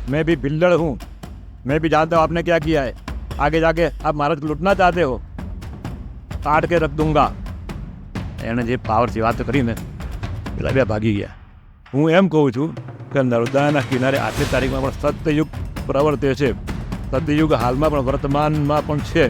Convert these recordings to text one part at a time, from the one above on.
मैं भी बिल्डर हूँ, मैं भी जानता हूँ आपने क्या किया है। आगे जाके आप महाराज को लूटना चाहते हो, काट के रख दूंगा। એણે જે પાવરથી વાત કરીને પેલા બે ભાગી ગયા. હું એમ કહું છું કે નર્મદાના કિનારે આજની તારીખમાં પણ સત્યયુગ પ્રવર્તે છે. સત્યયુગ હાલમાં પણ વર્તમાનમાં પણ છે.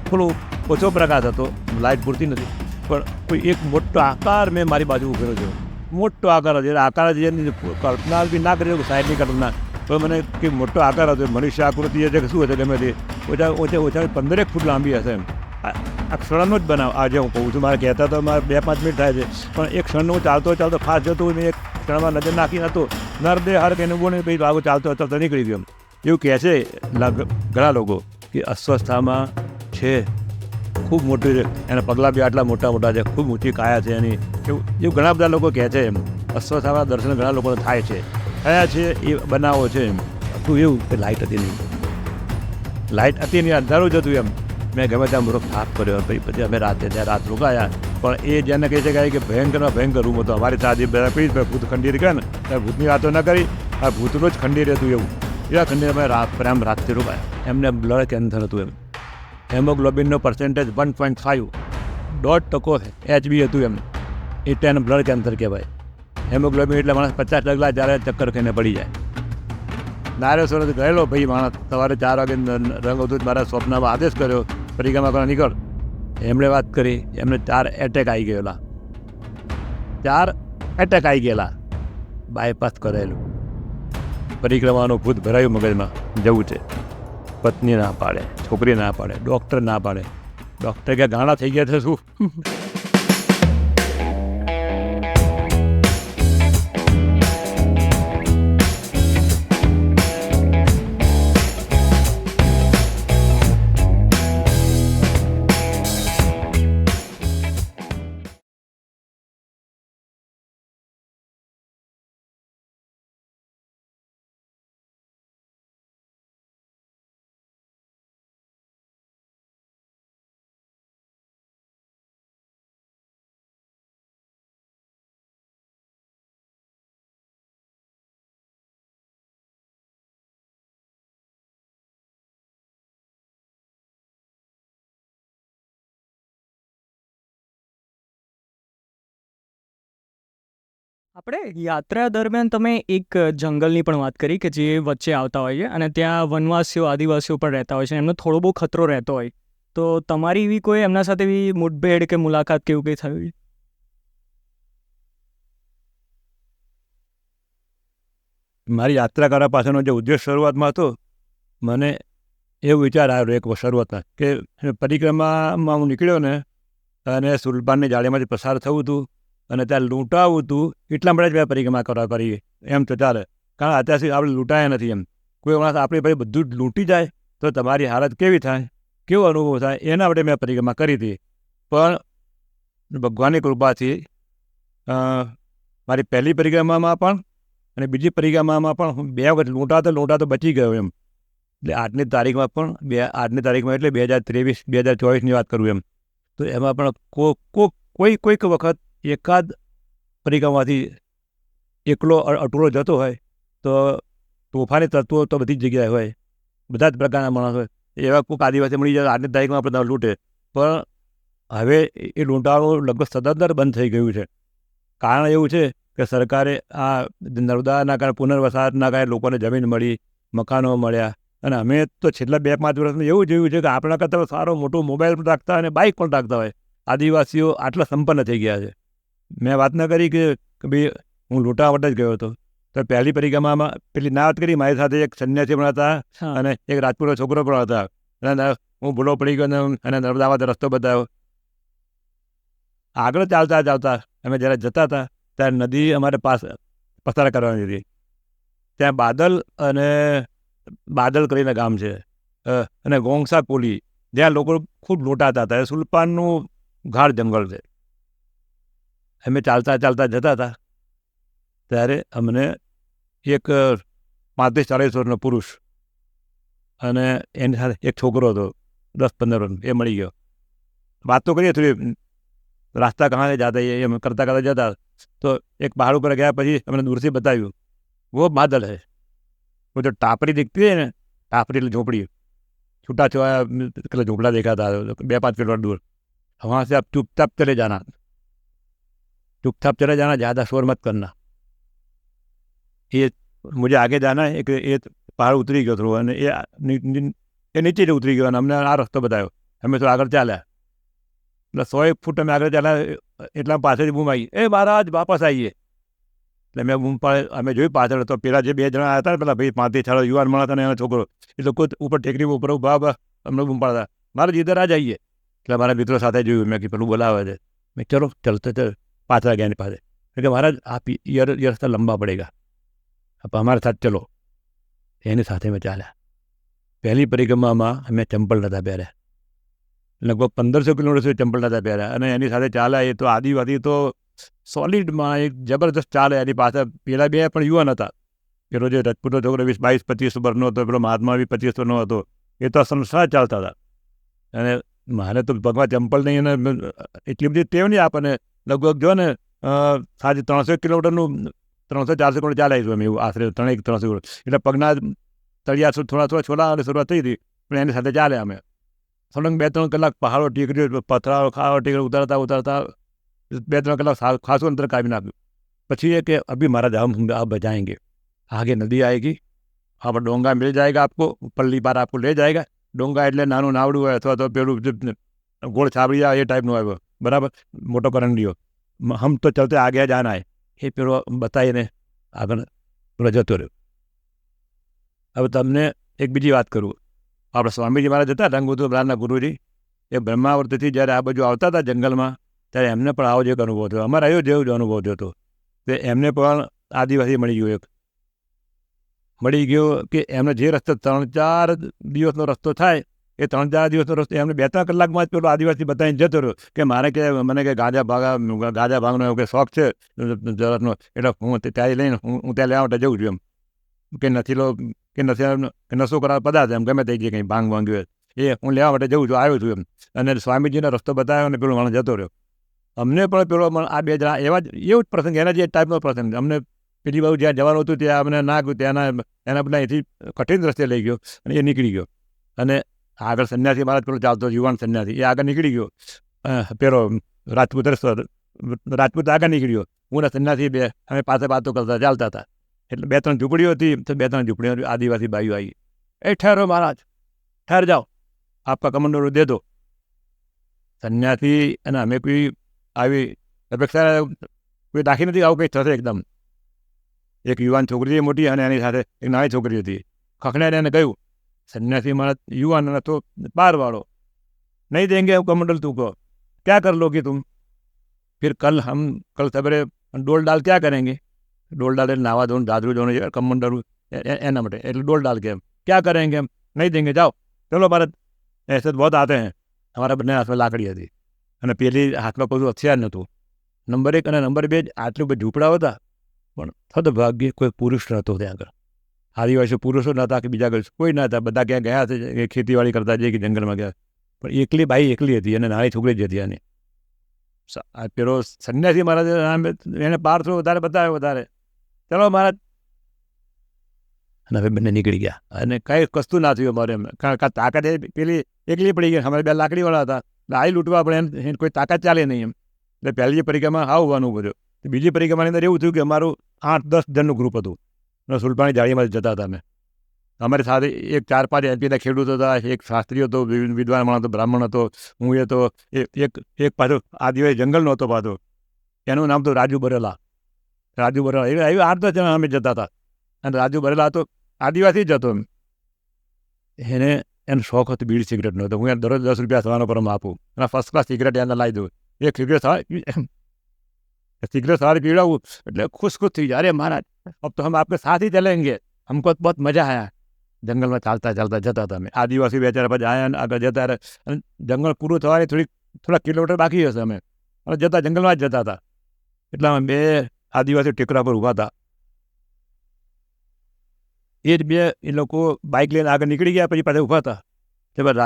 થોડો ઓછો પ્રકાશ હતો, લાઇટ પૂરતી નથી, પણ કોઈ એક મોટો આકાર મેં મારી બાજુ ઉભેલો છે. મોટો આકાર હતો, આકાર જેની કલ્પના બી ના કરી શકું, સાઈડની કલ્પના. તો મને કે મોટો આકાર હતો, મનુષ્ય આકૃતિ છે કે શું હશે ગમે તે, ઓછા 15 ફૂટ લાંબી હશે એમ. આ ક્ષણનો જ બનાવ આજે હું કહું છું. મારે કહેતા તો મારે 2-5 મિનિટ થાય છે, પણ એક ક્ષણનું હું ચાલતો ફાસ્ટ જતો મેં એક ક્ષણમાં નજર નાખી હતો. નરદે હર કે બોલે ભાઈ આવું ચાલતો નીકળી ગયો. એવું કહે છે ઘણા લોકો કે અસ્વસ્થતામાં છે, ખૂબ મોટી છે, એના પગલાં બી આટલા મોટા છે, ખૂબ ઊંચી કાયા છે એની. એવું ઘણા બધા લોકો કહે છે. એમ અસ્વસ્થતાના દર્શન ઘણા લોકોને થાય છે, થયા છે, એ બનાવો છે. એમ હતું એવું કે લાઇટ હતી નહીં, અંધારું જ હતું. એમ મેં ગમે ત્યાં મૂર્ખ થાપ કર્યો. પછી અમે રાત રોકાયા. પણ એ જેને કહી શકાય કે ભયંકર રૂમ હતો. અમારી સાદી ભૂત ખંડીર કહે ને, ત્યાં ભૂતની વાતો ન કરી, આ ભૂતનું જ ખંડીર હતું. એવું એવા ખંડીર અમે રાતથી રોકાયા. એમને બ્લડ કેન્સર હતું. એમ હેમોગ્લોબિનનો પર્સન્ટેજ 1.5 HB હતું. એમ એટલે એને બ્લડ કેન્સર કહેવાય. હેમોગ્લોબિન એટલે માણસ 50 ડગલા જ્યારે ચક્કર ખાઈને પડી જાય. નારેશ્વર ગયેલો ભાઈ માણસ, સવારે 4 વાગે રંગ હતું, મારા સ્વપ્નમાં આદેશ કર્યો પરિક્રમા કરવા નીકળ. એમણે વાત કરી, એમને 4 એટેક આવી ગયેલા. બાયપાસ કરેલું. પરિક્રમાનું ભૂત ભરાયું મગજમાં, જવું છે. પત્ની ના પાડે, છોકરી ના પાડે, ડૉક્ટર ના પાડે. ડૉક્ટર કે ગાણા થઈ ગયા છે શું? આપણે યાત્રા દરમિયાન તમે એક જંગલની પણ વાત કરી કે જે વચ્ચે આવતા હોય છે અને ત્યાં વનવાસીઓ આદિવાસીઓ પણ રહેતા હોય છે, એમનો થોડો બહુ ખતરો રહેતો હોય. તો તમારી એવી કોઈ એમના સાથે એવી મુઠભેડ કે મુલાકાત કે એવું કંઈ થયું છે? મારી યાત્રા કરવા પાછળનો જે ઉદ્દેશ શરૂઆતમાં હતો, મને એવો વિચાર આવ્યો એક શરૂઆતમાં કે પરિક્રમામાં હું નીકળ્યો ને, અને સુલતાનની જાળીમાંથી પસાર થવું હતું અને ત્યાં લૂંટાવું હતું. એટલા માટે જ મેં પરિક્રમા કરી. એમ તો ચાલે, કારણ અત્યાર સુધી આપણે લૂંટાયા નથી. એમ કોઈ માણસ આપણી ભાઈ બધું જ લૂંટી જાય તો તમારી હાલત કેવી થાય, કેવો અનુભવ થાય, એના માટે મેં પરિક્રમા કરી હતી. પણ ભગવાનની કૃપાથી મારી પહેલી પરિક્રમામાં પણ અને બીજી પરિક્રમામાં પણ હું 2 વખત લૂંટાતો બચી ગયો. એમ એટલે આજની તારીખમાં એટલે 2023-2024ની વાત કરું. એમ તો એમાં પણ કોઈક વખત એકાદ પરિક્રમાથી એકલો અટૂળો જતો હોય તો તોફાની તત્વો તો બધી જ જગ્યાએ હોય, બધા જ પ્રકારના માણસ હોય. એવા કોઈક આદિવાસી મળી જાય આજની તારીખમાં આપણે લૂંટે. પણ હવે એ લૂંટાવાનું લગભગ સદંતર બંધ થઈ ગયું છે. કારણ એવું છે કે સરકારે આ નર્મદાના કારણે પુનર્વસાહતના કારણે લોકોને જમીન મળી, મકાનો મળ્યા. અને અમે તો છેલ્લા 2-5 વર્ષમાં એવું જોયું છે કે આપણા કરતાં સારો મોટો મોબાઈલ પણ રાખતા અને બાઇક પણ રાખતા હોય. આદિવાસીઓ આટલા સંપન્ન થઈ ગયા છે. મેં વાત ન કરી કે ભાઈ હું લૂંટા માટે જ ગયો હતો. તો પહેલી પરિક્રમામાં પેલી ના વાત કરી, મારી સાથે એક સંન્યાસી પણ હતા અને એક રાજપૂતનો છોકરો પણ હતા. અને હું ભૂલો પડી ગયો અને નર્મદામાં રસ્તો બતાવ્યો. આગળ ચાલતા અમે જ્યારે જતા હતા ત્યારે નદી અમારે પસાર કરવાની હતી. ત્યાં બાદલ કરીને ગામ છે, અને ગોંગસા કોલી, જ્યાં લોકો ખૂબ લૂંટાતા હતા. સુલપાનનું ગાઢ જંગલ છે. અમે ચાલતા જતા હતા ત્યારે અમને એક 35-40 વર્ષનો પુરુષ અને એની સાથે એક છોકરો હતો 10-15 વર્ષનો, એ મળી ગયો. વાત તો કરીએ થોડી, રાસ્તા કહાં સે જાતા એમ કરતા જતા. તો એક પહાડ ઉપર ગયા પછી અમને દૂરથી બતાવ્યું, वो बादल है, वो जो टापरी दिखती है ने, टापरी એટલે ઝોપડી, છૂટા છવાયા પેલા ઝોપડા દેખાતા 2-5 किलोमीटर दूर, वहाँ से आप चुपचाप चले जाना, चुपचाप चले जाना, ज़्यादा शोर मत करना। ये मुझे आगे जाना है, एक ये पहाड़ उतरी गयो थोड़ो અને એ નીચે જ ઉતરી ગયો અને અમને આ રસ્તો બતાવ્યો, અમે તો આગળ ચાલ્યા, એટલે 100 ફૂટ અમે આગળ ચાલ્યા, એટલા પાછળથી બૂમ આવી, એ મહારાજ વાપસ આવીએ, એટલે મેં બૂમ પાડે, અમે જોયું પાછળ તો પેલા જે 2 જણા હતા ને, પેલા ભાઈ 35 યુવાન માણસ અને એનો છોકરો, એ લોકો ઉપર ટેકરી ઉપર ઉભા અમને બૂમ પાડતા, મહારાજ ઇધર આ જઈએ, એટલે મારા મિત્રો સાથે જોયું, મેં કે પેલું બોલાવે છે, મેં ચલો ચલતે ચલ, પાછળ ગયા એની પાસે, કે મહારાજ आप ये रास्ता लंबा पड़ेगा, आप हमारे साथ चलो, એની સાથે મેં ચાલ્યા। પહેલી પરિક્રમામાં અમે ચંપલ નહોતા પહેર્યા, લગભગ 1500 કિલોમીટર સુધી ચંપલ નહોતા પહેર્યા, અને એની સાથે ચાલ્યા, એ તો આદિવાસી તો સોલિડમાં એક જબરદસ્ત ચાલે, એની પાસે પેલા 2 પણ યુવાન હતા, પેલો જે રજપૂતનો છોકરો 22-25 વર્ષનો હતો, પેલો મહાત્મા બી 25 વર્ષનો હતો, એ તો સંસાર ચાલતા હતા, અને મારે તો ભગવાન ચંપલ નહીં, અને એટલી બધી ટેવ નહીં આપણને, લગભગ જો ને સાંજે 300 કિલોમીટરનું 300-400 કિલોમીટર ચાલે આવીશું અમે, એવું આશરે 300 કિલોમીટર, એટલે પગના તળિયા થોડા છોલા અને શરૂઆત થઈ હતી, પણ એની સાથે ચાલ્યા અમે, સળંગ 2-3 કલાક પહાડો ટેકરીઓ પથરાઓ ખાવા ટેકરી ઉતરતા 2-3 કલાક ખાસું અંતર કાપી નાખ્યું। પછી એ કે અભી महाराज हम आप बजाएंगे, आगे नदी आएगी, वहाँ पर डोंगा मिल जाएगा आपको, पल्ली पार आपको ले जाएगा, डोंगा એટલે નાનું નાવડું હોય અથવા તો પેલું ગોળ છાબડિયા એ ટાઈપનું આવ્યો, બરાબર, મોટો કરંડિયો, હમ તો ચલતે આગે જાના હે, એ પેલો બતાવીને આગળ પેલો જતો રહ્યો। હવે તમને એક બીજી વાત કરું, આપણે સ્વામીજી મહારાજ હતા રંગબુદ્ધ બ્રાહ્મણના ગુરુજી, એ બ્રહ્માવર્તથી જ્યારે આ બાજુ આવતા હતા જંગલમાં, ત્યારે એમને પણ આવો જ એક અનુભવ થયો, અમારે આવ્યો જેવો જ અનુભવ થયો હતો, તે એમને પણ આદિવાસી મળી ગયો કે એમને જે રસ્તો 3-4 દિવસનો રસ્તો થાય, એ 3-4 દિવસનો રસ્તો એમને 2-3 કલાકમાં જ પેલો આદિવાસી બતાવીને જતો રહ્યો, કે મારે કે મને કે ગાજા ભાગનો એવો કે શોખ છે જરાકનો, એટલે હું ત્યાં લઈને હું ત્યાં લેવા માટે જઉં છું, એમ કે નથી લો કે નશો કરાવ પદાર્થ, એમ ગમે તે કંઈ ભાંગ ભાંગ્યું એ હું લેવા માટે જઉં છું, આવ્યો છું એમ, અને સ્વામીજીનો રસ્તો બતાવ્યો અને પેલો માણસ જતો રહ્યો। અમને પણ પેલો આ 2 જણા એવા જ એવું જ પ્રસંગ, એના જે ટાઈપનો પ્રસંગ, અમને પેલી બાજુ જ્યાં જવાનું હતું ત્યાં અમને ના ગયું, ત્યાંના એના બધા અહીંથી કઠિન રસ્તે લઈ ગયો અને એ નીકળી ગયો, અને આગળ સંન્યાસી મહારાજ પેલો ચાલતો યુવાન સંન્યાસી, એ આગળ નીકળી ગયો, પેલો રાજપૂત આગળ નીકળ્યો, હું ને સંન્યાસી 2 અમે પાસે વાતો કરતા ચાલતા હતા, એટલે 2-3 ઝૂંપડીઓ હતી, તો 2-3 ઝૂંપડીઓ આદિવાસી ભાઈઓ આવી, એ ઠહેરો મહારાજ, ઠહેર જાઓ, આપકા કમંડળ દે દો। સંન્યાસી અને અમે કોઈ આવી અપેક્ષા કોઈ દાખી નથી, આવું કંઈ થશે એકદમ। એક યુવાન છોકરી મોટી અને એની સાથે એક નાની છોકરી હતી, ખખડાઈને એને કહ્યું, સન્યાસી મહારાજ યુવાન હતો બારવાળો, नहीं देंगे कमंडल तुमको, क्या कर लोगे तुम, फिर कल सवेरे डोल डाल क्या करेंगे, डोल डाल नावा धोने दादरू धोने कमंडल एना मटे એટલે डोल डाल के हम क्या करेंगे, हम नहीं देंगे, जाओ चलो भारत। ऐसे तो बहुत आते हैं, हमारा બંને હાથમાં લાકડી હતી અને પેલી હાથમાં કોઈ હથિયાર નહોતું। નંબર 1 અને નંબર 2 આટલું બધું ઝૂંપડા હતા, પણ સદભાગ્યે કોઈ પુરુષ નહોતો ત્યાં આગળ, આદિવાસી પુરુષો નહોતા કે બીજા કોઈ ન હતા, બધા ક્યાં ગયા છે, ખેતીવાડી કરતા જઈએ કે જંગલમાં ગયા, પણ એકલી બાઈ એકલી હતી અને નાની છોકરી જ હતી, અને પેલો સંન્યાસી મહારાજ એને પાર થોડો વધારે બતાવ્યો વધારે, ચલો મહારાજ, અને હવે બંને નીકળી ગયા અને કંઈ કશું ના થયું અમારે, કારણ તાકાત પેલી એકલી પડી ગઈ, અમારે 2 લાકડીવાળા હતા, આવી લૂંટવા પડે એમ કોઈ તાકાત ચાલે નહીં એમ, એટલે પહેલી પરિક્રમા આવવાનું બધું। બીજી પરિક્રમાની અંદર એવું થયું કે અમારું 8-10 જણનું ગ્રુપ હતું, અને સુલપાની જાળીમાં જતા હતા અમે, અમારી સાથે એક 4-5 એમપીના ખેડૂત હતા, એક શાસ્ત્રી હતો, વિદ્વાન માણસ હતો, બ્રાહ્મણ હતો, હું એ તો એક પાછો આદિવાસી જંગલનો હતો પાછો, એનું નામ તો રાજુ બરેલા એ 8-10 જણા અમે જતા હતા, અને રાજુ બરેલા તો આદિવાસી જ હતો, એનો શોખ હતો બીડી સિગરેટનો હતો, હું એને દરરોજ 10 રૂપિયા સવારનો પરમ આપું અને ફર્સ્ટ ક્લાસ સિગરેટ એને લાવી દઉં, એક સિગરેટ સવારે પીવડાવું એટલે ખુશ થઈ જાય, અરે મહારાજ अब तो हम आपके साथ ही चलेंगे, हमको तो बहुत मजा आया। जंगल में चालता चालता जता था, मैं आदिवासी बेचारा પછી આયા આગળ જતા રહે, અને જંગલ પૂરું થવાની થોડા કિલોમીટર બાકી હશે, અમે અને જતા જંગલમાં જ જતા હતા, એટલામાં 2 આદિવાસી ટેકરા પર ઊભા હતા, એ જ 2 એ લોકો બાઇક લઈને આગળ નીકળી ગયા, પછી પાછા ઊભા હતા, તે બાદ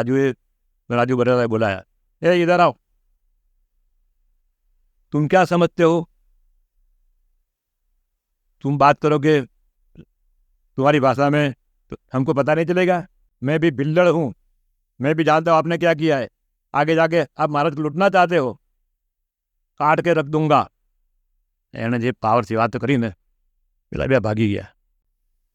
રાજુ બરેલાએ બોલાયા, એ ઇધર आओ, तुम क्या समझते हो, तुम बात करो कि तुम्हारी भाषा में तो हमको पता नहीं चलेगा? मैं भी बिल्डर हूँ, मैं भी जानता हूँ आपने क्या किया है। आगे जाके आप महाराज को लूटना चाहते हो, काट के रख दूंगा। एने जे पावरથી વાત કરીને પેલા બે ભાગી ગયા।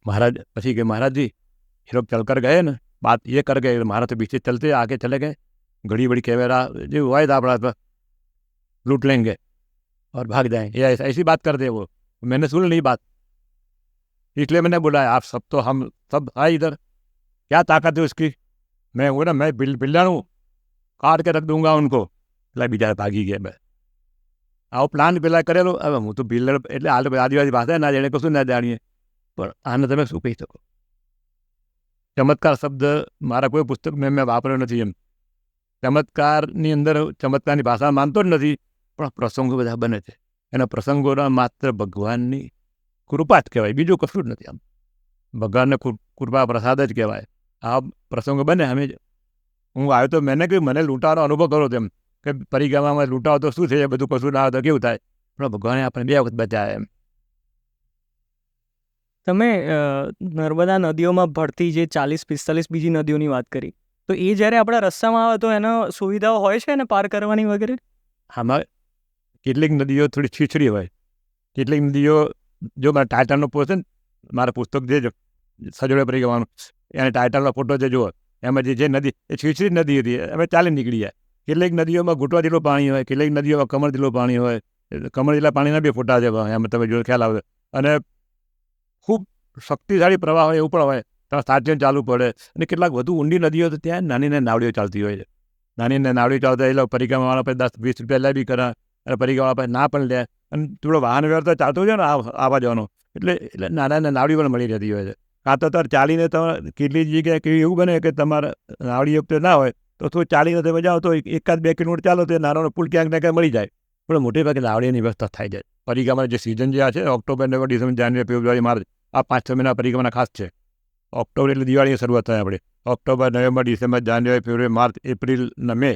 महाराज પછી કે महाराज जी ये लोग चल कर गए ना, बात ये कर गए। महाराज तो पीछे चलते आगे चले गए। घड़ी बड़ी कैमरा जो हुआ था अपना पर लूट लेंगे और भाग जाएंगे, ये ऐसी बात कर दे वो। मैंने सुन ली बात, इसलिए मैंने बुलाया। आप सब तो हम सब आए इधर, क्या ताकत है उसकी? मैं हूँ ना, मैं बिल्डर हूँ, काट के रख दूंगा उनको। એટલે બીજા ભાગી ગયા। મેં આવો પ્લાન પેલા કરેલો। હવે હું તો બિલ્ડર એટલે હાલ આદિવાસી ભાષા ના જાણે, કશું ના જાણીએ, પણ આને તમે શું કહી શકો? ચમત્કાર શબ્દ મારા કોઈ પુસ્તકમાં મેં વાપર્યો નથી। એમ ચમત્કારની અંદર ચમત્કારની ભાષા માનતો જ નથી, પણ પ્રસંગો બધા બને છે। એના પ્રસંગોના માત્ર ભગવાનની કૃપા જ કહેવાય, બીજું કશું જ નથી। આમ ભગવાનને કૃપા પ્રસાદ જ કહેવાય। આ પ્રસંગો બને। અમે હું આવ્યો તો મેં કહ્યું મને લૂંટાવાનો અનુભવ કરો તેમ કે પરિક્રમામાં લૂંટાવો તો શું છે, બધું કશું ના આવે તો કેવું થાય? પણ ભગવાને આપણે 2 વખત બચાવ્યા। એમ તમે નર્મદા નદીઓમાં ભળતી જે 40-45 બીજી નદીઓની વાત કરી, તો એ જ્યારે આપણા રસ્તામાં આવે તો એનો સુવિધાઓ હોય છે એને પાર કરવાની વગેરે? આમાં કેટલીક નદીઓ થોડી છીછરી હોય, કેટલીક નદીઓ જો મારા ટાઇટલનો પોસ્ટ છે ને, મારા પુસ્તક જે સજોડે પરિક્રમાનું, એને ટાઇટલનો ફોટો જે જુઓ, એમાં જે નદી એ છીછરી નદી હતી, અમે ચાલી નીકળી જાય। કેટલીક નદીઓમાં ઘૂંટવા જેટલું પાણી હોય, કેટલીક નદીઓમાં કમર જેટલું પાણી હોય। કમર જેટલા પાણીના બી ફોટા છે એમાં, તમે જો ખ્યાલ આવે। અને ખૂબ શક્તિશાળી પ્રવાહ હોય એવું પણ હોય, ત્યાં સાચવીને ચાલવું પડે। અને કેટલાક વધુ ઊંડી નદીઓ તો ત્યાં નાની નાની નાવડીઓ ચાલતી હોય છે। નાની નાની નાવડીઓ ચાલતા એટલે પરિક્રમાવાળા પાસે 10-20 રૂપિયા લે બી ખરા, અને પરિક્રમાવાળા પાસે ના પણ લે। અને થોડો વાહન વ્યવહાર તો ચાલતો હોય ને આવવા જવાનો, એટલે નાના નાના નાવડી પણ મળી રહેતી હોય છે। કાં તો તાર ચાલીને તમે કેટલી જગ્યાએ કેવી એવું બને કે તમારે નાવડી વખતે ના હોય તો થોડું ચાલીને તમે જાઓ તો 1-2 કિલોમીટર ચાલો તો નાનો પુલ ક્યાંક ને ક્યાંક મળી જાય। પણ મોટે ભાગે નાવડીની વ્યવસ્થા થાય છે। પરિક્રમાની જે સિઝન જે છે, ઓક્ટોબર, નવેમ્બર, ડિસેમ્બર, જાન્યુઆરી, ફેબ્રુઆરી, માર્ચ, આ 5-6 મહિના પરિક્રમાના ખાસ છે। ઓક્ટોબર એટલે દિવાળીની શરૂઆત થાય આપણે। ઓક્ટોબર, નવેમ્બર, ડિસેમ્બર, જાન્યુઆરી, ફેબ્રુઆરી, માર્ચ, એપ્રિલ ને મે,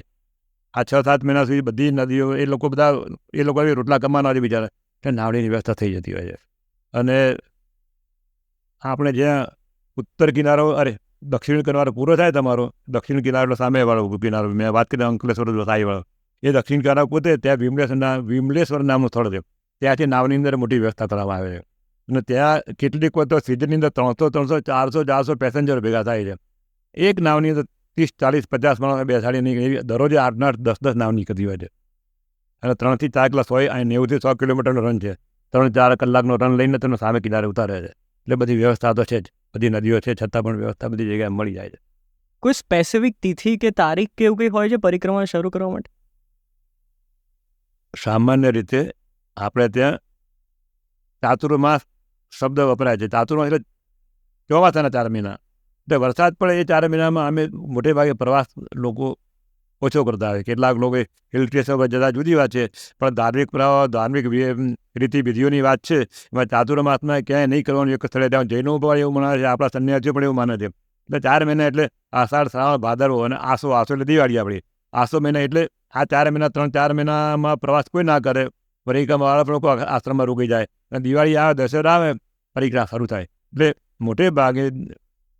આ 6-7 મહિના સુધી બધી નદીઓ એ લોકો રોટલા કમાવાના છે બિચારા, એટલે નાવડીની વ્યવસ્થા થઈ જતી હોય છે। અને આપણે જ્યાં ઉત્તર કિનારો દક્ષિણ કિનારો પૂરો થાય તમારો, દક્ષિણ કિનારો સામેવાળો કિનારો, મેં વાત કરી અંકલેશ્વર સાઈવાળો, એ દક્ષિણ કિનારો પોતે ત્યાં વિમલેશ્વર નામનું સ્થળ છે। ત્યાંથી નાવની અંદર મોટી વ્યવસ્થા કરવામાં આવે છે। અને ત્યાં કેટલીક વખત સિઝનની અંદર 300, 400 પેસેન્જર ભેગા થાય છે। એક નાવની અંદર 30, 40, 50 માણસ બેસાડીને એવી દરરોજ 8, 10 નાવ નીકળતી હોય છે। અને 3 થી 4 કલાક 90 થી 100 કિલોમીટરનો રન છે। 3-4 કલાકનો રન લઈને તમને સામે કિનારે ઉતારે છે। એટલે બધી વ્યવસ્થા તો છે જ, બધી નદીઓ છે, છતાં પણ વ્યવસ્થા બધી જગ્યાએ મળી જાય છે। કોઈ સ્પેસિફિક તિથિ કે તારીખ કે એવું કંઈ હોય છે પરિક્રમા શરૂ કરવા માટે? સામાન્ય રીતે આપણે ત્યાં ચાતુર્માસ શબ્દ વપરાય છે। ચાતુર્માસ એટલે ચોમાસાના 4 મહિના, એટલે વરસાદ પડે એ 4 મહિનામાં અમે મોટે ભાગે પ્રવાસ લોકો ઓછો કરતા હોય। કેટલાક લોકો હિલ સ્ટેશન પર જતા જુદી વાત છે, પણ ધાર્મિક પ્રવાહ, ધાર્મિક રીતિ વિધિઓની વાત છે, એમાં ચાતુર્માસમાં ક્યાંય નહીં કરવાનું। એક સ્થળે ત્યાં જૈનો પણ એવું માને છે, આપણા સંન્યાસીઓ પણ એવું માને છે। એટલે 4 મહિના એટલે આષાઢ, શ્રાવણ, ભાદરવો અને આસો એટલે દિવાળી આપણી। આસો મહિના એટલે આ 4 મહિના, 3-4 મહિનામાં પ્રવાસ કોઈ ના કરે। પરિક્રમાવાળા પણ લોકો આશ્રમમાં રોકાઈ જાય, અને દિવાળી આવે, દશેરા આવે, પરિક્રમા શરૂ થાય। એટલે મોટે ભાગે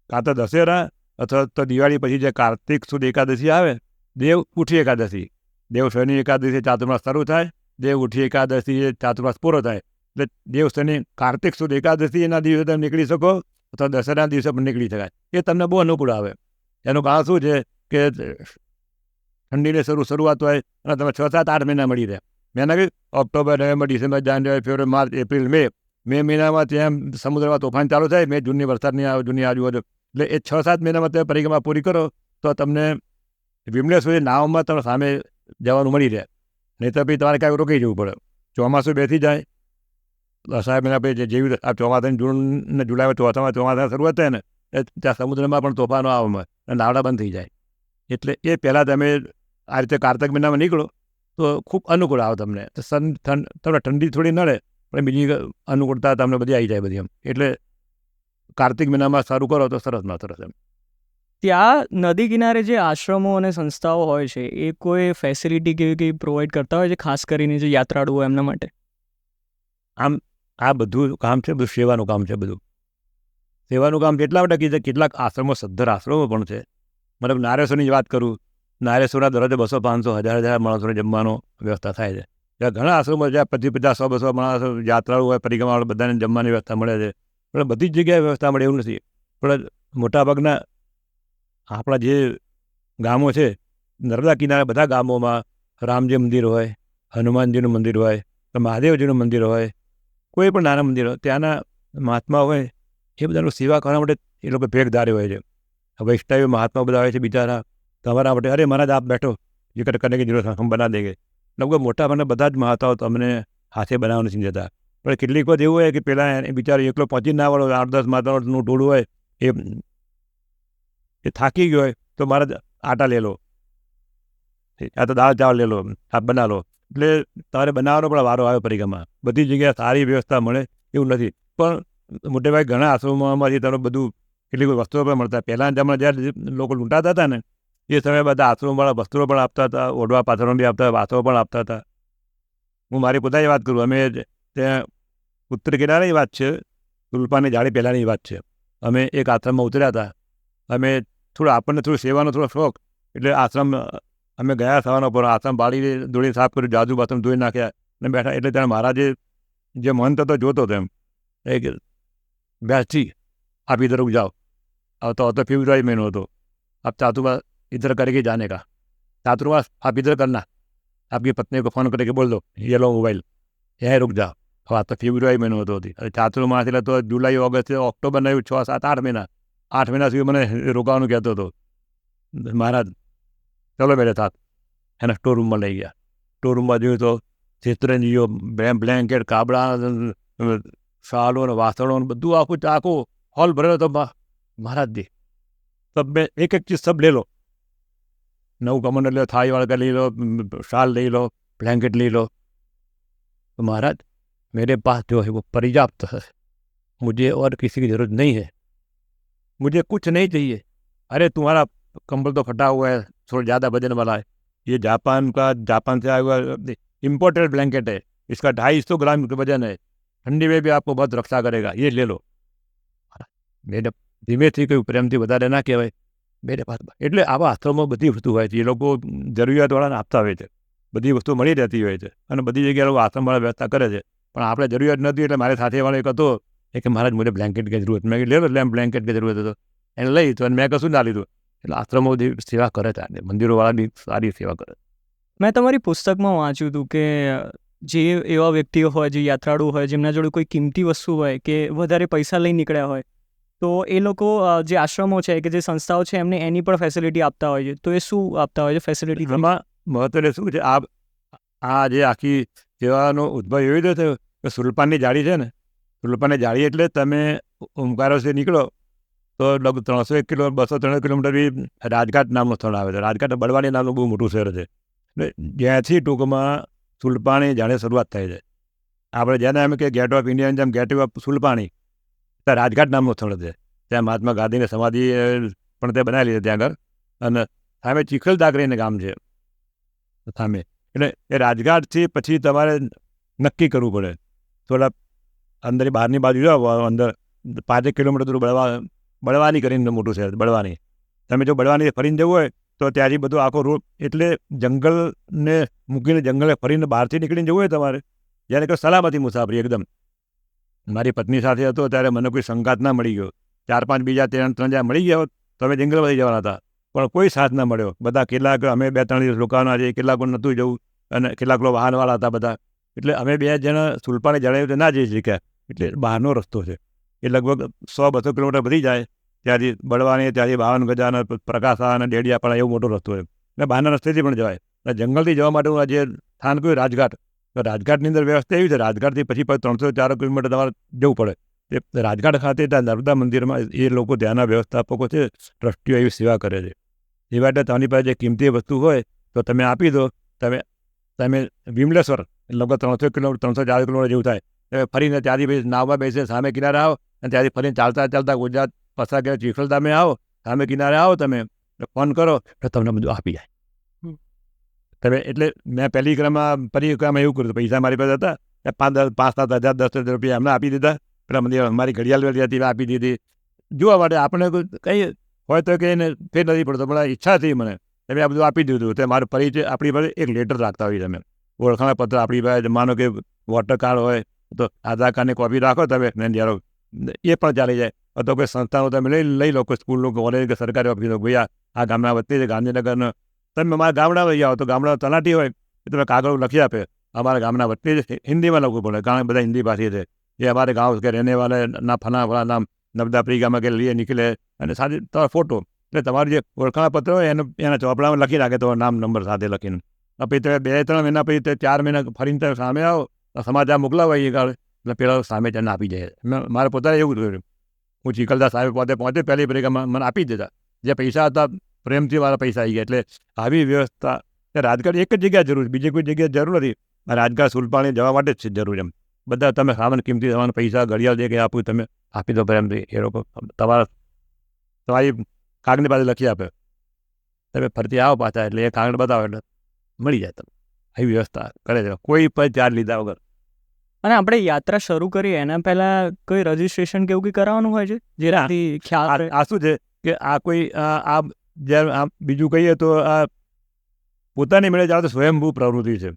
કાં તો દશેરા અથવા તો દિવાળી પછી જે કાર્તિક સુદ એકાદશી આવે, દેવ ઉઠી એકાદશી, દેવ શનિ એકાદશી ચાતુર્માસ શરૂ થાય, દેવ ઉઠી એકાદશી એ ચાતુર્માસ પૂરો થાય। એટલે દેવ શનિ કાર્તિક સુદ એકાદશીના દિવસે તમે નીકળી શકો, અથવા દશેરાના દિવસે પણ નીકળી શકાય। એ તમને બહુ અનુકૂળ આવે। એનું કારણ શું છે કે ઠંડીની શરૂઆત હોય અને તમે 6, 7, 8 મહિના મળી રહે। મેં કહ્યું ઓક્ટોબર, નવેમ્બર, ડિસેમ્બર, જાન્યુઆરી, ફેબ્રુઆરી, માર્ચ, એપ્રિલ, મે મહિનામાં ત્યાં સમુદ્રમાં તોફાન ચાલુ થાય, મે જૂનની વરસાદની જૂની આજુબાજુ, એટલે એ 6-7 મહિનામાં તમે પરિક્રમા પૂરી કરો તો તમને વિમલેશ્વરી નાવમાં તમે સામે જવાનું મળી રહે। નહીં તો પછી તમારે ક્યાંક રોકાઈ જવું પડે। ચોમાસું બેસી જાય, 10 મહિના પછી જેવી આ ચોમાસાની જૂન ને જુલાઈમાં ચોમાસાની શરૂઆત થાય ને, એ ત્યાં સમુદ્રમાં પણ તોફાનો આવે અને નાવડા બંધ થઈ જાય। એટલે એ પહેલાં તમે આ રીતે કાર્તિક મહિનામાં નીકળો તો ખૂબ અનુકૂળ આવે તમને। તમને ઠંડી થોડી નડે, પણ બીજી અનુકૂળતા તમને બધી આવી જાય બધી એમ। એટલે કાર્તિક મહિનામાં શરૂ કરો તો સરસમાં સરસ એમ। ત્યાં નદી કિનારે જે આશ્રમો અને સંસ્થાઓ હોય છે એ કોઈ ફેસિલિટી કેવી કંઈ પ્રોવાઈડ કરતા હોય છે, ખાસ કરીને જે યાત્રાળુઓ એમના માટે? આમ આ બધું કામ છે, બધું સેવાનું કામ છે બધું। સેવાનું કામ એટલા માટે કીધું કેટલાક આશ્રમો સદ્ધર આશ્રમો પણ છે. મતલબ નારેશ્વરની જ વાત કરું, નારેશ્વરના દરરોજે 200-500 1000 માણસોને જમવાનો વ્યવસ્થા થાય છે. ત્યાં ઘણા આશ્રમો જ્યાં 50-100-200 માણસો યાત્રાળુ હોય, પરિક્રમાવાળા બધાને જમવાની વ્યવસ્થા મળે છે. પણ બધી જ જગ્યાએ વ્યવસ્થા મળે એવું નથી. પણ મોટાભાગના આપણા જે ગામો છે, નર્મદા કિનારે બધા ગામોમાં રામજી મંદિર હોય, હનુમાનજીનું મંદિર હોય, તો મહાદેવજીનું મંદિર હોય, કોઈ પણ નાના મંદિર હોય, ત્યાંના મહાત્મા હોય એ બધાનું સેવા કરવા માટે એ લોકો ભેગધારે હોય છે. વૈષ્ણવ મહાત્મા બધા હોય છે બિચારા, તમારા માટે અરે મહારાજ આપ બેઠો, જે કરને की जरूरत हम बना देंगे. લગભગ મોટાભાગના બધા જ મહાત્માઓ તમને હાથે બનાવવા નથી જતા. પણ કેટલીક વખત એવું હોય કે પેલા એ બિચારો એકલો પહોંચી ના વાળો 8-10 મહાત્માઓનું ટોળું હોય, એ થાકી ગયો હોય તો મહારાજ આટા લે લો, આ તો દાળ ચાવલ લે લો, આપ બના લો. એટલે તમારે બનાવવાનો પણ વારો આવે પરિક્રમા. બધી જગ્યાએ સારી વ્યવસ્થા મળે એવું નથી. પણ મોટેભાગે ઘણા આશ્રમોમાંથી તમે બધું કેટલીક વસ્તુઓ પણ મળતા. પહેલાંના જમાનામાં જ્યારે લોકો લૂંટાતા હતા ને એ સમયે બધા આશ્રમવાળા વસ્ત્રો પણ આપતા હતા, ઓઢવા પાથરણો બી આપતા, વાસો પણ આપતા હતા. હું મારી પોતાની વાત કરું, અમે ત્યાં ઉત્તર કિનારાની વાત છે, તુલપાની જાળી પહેલાંની વાત છે. અમે એક આશ્રમમાં ઉતર્યા હતા. અમે આપણને થોડું સેવાનો થોડો શોખ, એટલે આશ્રમ અમે ગયા સવારના પર આશ્રમ બાળી ધોળી સાફ કર્યું, જાજુ બાથરૂમ ધોઈ નાખ્યા અને બેઠા. એટલે ત્યાં મહારાજે જે મહંત હતો જોતો હતો એમ એક બેસી आप इधर रुक जाओ. तो फेब्रुआरी महीना हो तो अब चातुर्मास इधर करेगी जाने का, चातुर्मास आप इधर करना, आपकी पत्नी को फ़ोन करके बोल दो ये लो मोबाइल, यहाँ रुक जाओ. હવે તો ફેબ્રુઆરી મહિનો હતો. ચાતુર્માસ એટલે તો જુલાઈ, ઓગસ્ટ, ઓક્ટોબર, નવ, 6, 7, 8 મહિના, 8 મહિના સુધી મને રોકાવાનું કહેતો હતો. મહારાજ ચલો મેરે સાથ, એના સ્ટોર રૂમમાં લઈ ગયા. સ્ટોર રૂમમાં જોયું તો ચિત્રંજીઓ, બ્લેન્કેટ, કાબડા, શાલો ને વાસણો બધું આખું हॉल भरे तो महाराज जी सब में एक एक चीज़ सब ले लो, नव कमन ले लो, थाई वाला का ले लो, शाल ले लो, ब्लैंकेट ले लो. तो महाराज मेरे पास जो है वो पर्याप्त है, मुझे और किसी की ज़रूरत नहीं है, मुझे कुछ नहीं चाहिए. अरे तुम्हारा कंबल तो फटा हुआ है, थोड़ा ज़्यादा वजन वाला है, ये जापान से आया हुआ इम्पोर्टेड ब्लैंकेट है, इसका 250 ग्राम वजन है, ठंडी में भी आपको बहुत रक्षा करेगा, ये ले लो. મેડમ ધીમેથી કહ્યું, પ્રેમથી વધારે ના કહેવાય. મેરે પાસ એટલે આવા આશ્રમમાં બધી વસ્તુ હોય છે, એ લોકો જરૂરિયાતવાળાને આપતા હોય છે, બધી વસ્તુ મળી રહેતી હોય છે અને બધી જગ્યાએ લોકો આશ્રમવાળા વ્યવસ્થા કરે છે. પણ આપણે જરૂરિયાત નથી એટલે મારે સાથેવાળો એક હતો એ કે મહારાજ મુझे બ્લેન્કેટ की જરૂરત, મેં લે લો બ્લેન્કેટ की જરૂરત હતો, એને લઈ તો મેં કશું ના લીધું. એટલે આશ્રમો બધી સેવા કરે છે, મંદિરોવાળા બી સારી સેવા કરે. મેં તમારી પુસ્તકમાં વાંચ્યું હતું કે જે એવા વ્યક્તિઓ હોય, જે યાત્રાળુ હોય, જેમના જોડે કોઈ કિંમતી વસ્તુ હોય કે વધારે પૈસા લઈ નીકળ્યા હોય, તો એ લોકો જે આશ્રમો છે કે જે સંસ્થાઓ છે એમને એની પણ ફેસિલિટી આપતા હોય છે. તો એ શું આપતા હોય છે ફેસિલિટી? એમાં મહત્વનું શું છે, આ જે આખી સેવાનો ઉદ્ભવ એવી રીતે થયો કે સુલપાનની જાળી છે ને, સુલપાનની જાળી એટલે તમે ઓમકારોથી નીકળો તો લગભગ 301 કિલો 200-300 કિલોમીટર બી રાજઘાટ નામનું સ્થળ આવે છે. રાજઘાટ બળવાણી નામનું બહુ મોટું શહેર છે. એટલે જ્યાંથી ટૂંકમાં સુલપાણી જાણે શરૂઆત થાય છે. આપણે જેને એમ કે ગેટ ઓફ ઇન્ડિયા, જેમ ગેટ ઓફ સુલપાણી, ત્યાં રાજઘાટ નામનું સ્થળ છે. ત્યાં મહાત્મા ગાંધીની સમાધિ પણ તે બનાવેલી છે ત્યાં આગળ. અને સામે ચીખલદાગ રહીને ગામ છે સામે. એટલે એ રાજઘાટથી પછી તમારે નક્કી કરવું પડે, થોડા અંદરની બહારની બાજુ જાઓ, અંદર 5 કિલોમીટર દૂર બળવાની કરીને મોટું શહેર બળવાની. તમે જો બળવાની ફરીને જવું હોય તો ત્યાંથી બધું આખો રોડ, એટલે જંગલને મૂકીને જંગલે ફરીને બહારથી નીકળીને જવું હોય તમારે, જ્યારે કે સલામતી મુસાફરી એકદમ. મારી પત્ની સાથે હતો ત્યારે મને કોઈ સંગાત ના મળી ગયો, 4-5 બીજા 3 જ્યાં મળી ગયા હોત તો અમે જંગલમાંથી જવાના હતા, પણ કોઈ સાથ ના મળ્યો. બધા કેટલાક અમે 2-3 દિવસ રોકાવાના છે, કેટલાક નહોતું જવું અને કેટલાક લોકો વાહનવાળા હતા બધા. એટલે અમે 2 જણા સુલપાને જણાવ્યું ના જઈ શક્યા. એટલે બહારનો રસ્તો છે, એ લગભગ 100-200 કિલોમીટર વધી જાય ત્યાંથી બળવાની, ત્યાંથી 52 ગજા અને પ્રકાશા અને ડેડિયાપાડા એવો મોટો રસ્તો છે. એટલે બહારના રસ્તેથી પણ જવાય. એટલે જંગલથી જવા માટેનું જે સ્થાન કહ્યું રાજઘાટ, તો રાજઘાટની અંદર વ્યવસ્થા એવી છે, રાજઘાટથી પછી 300-400 કિલોમીટર તમારે જવું પડે. એ રાજઘાટ ખાતે ત્યાં નર્મદા મંદિરમાં એ લોકો ત્યાંના વ્યવસ્થાપકો છે, ટ્રસ્ટીઓ એવી સેવા કરે છે. એ માટે તમારી પાસે જે કિંમતી વસ્તુ હોય તો તમે આપી દો. તમે વિમલેશ્વર લગભગ 300 કિલોમીટર 340 કિલોમીટર જેવું થાય, તમે ફરીને ત્યાંથી પછી નાવમાં બેસીને સામે કિનારે આવો અને ત્યાંથી ફરીને ચાલતા ગુજરાત પસાર કે ચીખલધામે આવો, સામે કિનારે આવો, તમે ફોન કરો તો તમને બધું આપી જાય તમે. એટલે મેં પહેલી પરિક્રમા એવું કર્યું, પૈસા મારી પાસે હતા, 5-7 હજાર 10,000 રૂપિયા એમને આપી દીધા. પેલા મંદિર મારી ઘડિયાળ હતી આપી દીધી. જોવા માટે આપણે કંઈ હોય તો કંઈને ફેર નથી પડતો, પણ આ ઈચ્છા થઈ મને, તમે આ બધું આપી દીધું. તે મારો પરિચય આપણી પાસે એક લેટર રાખતા હોય તમે, ઓળખાણ પત્ર આપણી પાસે, માનો કે વોટર કાર્ડ હોય તો આધાર કાર્ડની કોપી રાખો તમે ને જયારે એ પણ ચાલી જાય. અથવા કોઈ સંસ્થાનો તમે લઈ લો, કોઈ સ્કૂલનું, કોલેજ કે સરકારી ઓફિસ, ભાઈ આ ગામના વતી છે ગાંધીનગરનો, તમે મારા ગામડા લઈ આવો તો ગામડા તલાટી હોય એ તમે કાગળ લખી આપે, અમારા ગામના વતી જ હિન્દીમાં લખવું પડે, કારણ કે બધા હિન્દી ભાષી છે, એ અમારે ગાँव કે રહેने वाले ના ફના વાળા નામ નબદાપરી ગામમાં કે લીએ નીકળે, અને સાથે તમારો ફોટો, એટલે તમારું જે ઓળખાણ પત્ર હોય એના ચોપડામાં લખી રાખે તમારો નામ નંબર સાથે લખીને. પછી તમે 2-3 મહિના પછી 4 મહિના ફરીને તમે સામે આવો, સમાચાર મોકલાવો એ કાળ, એટલે પેલા સામે જઈને આપી જાય. મારે પોતાને એવું થયું, હું ચીકલદાસ સાહેબ પોતે પહોંચે પહેલી પરીક્ષામાં મને આપી દેતા, જે પૈસા હતા પ્રેમથી મારા પૈસા આવી ગયા. એટલે આવી વ્યવસ્થા રાજકારણ એક જ જગ્યાએ જરૂર છે, બીજી કોઈ જગ્યાએ જરૂર નથી. રાજકારણ સુલપાણી જવા માટે જ છે જરૂર. એમ બધા તમે સામાન કિંમતી સામાન પૈસા ઘડિયાળ દે કે આપું, તમે આપી દો પ્રેમથી, એ લોકો તમારી કાગળની પાસે લખી આપે, તમે ફરતી આવો પાછા એટલે એ કાગળ બતાવો એટલે મળી જાય. તમે આવી વ્યવસ્થા કરે છે, કોઈ પણ ચાર્જ લીધા વગર. અને આપણે યાત્રા શરૂ કરીએ એના પહેલાં કોઈ રજિસ્ટ્રેશન કે એવું કંઈ કરાવવાનું હોય છે, જેનાથી ખ્યાલ રહે? આ શું છે કે આ કોઈ આ જ્યારે આ બીજું કહીએ તો આ પોતાની મેળે જાઓ તો સ્વયંભૂ પ્રવૃત્તિ છે.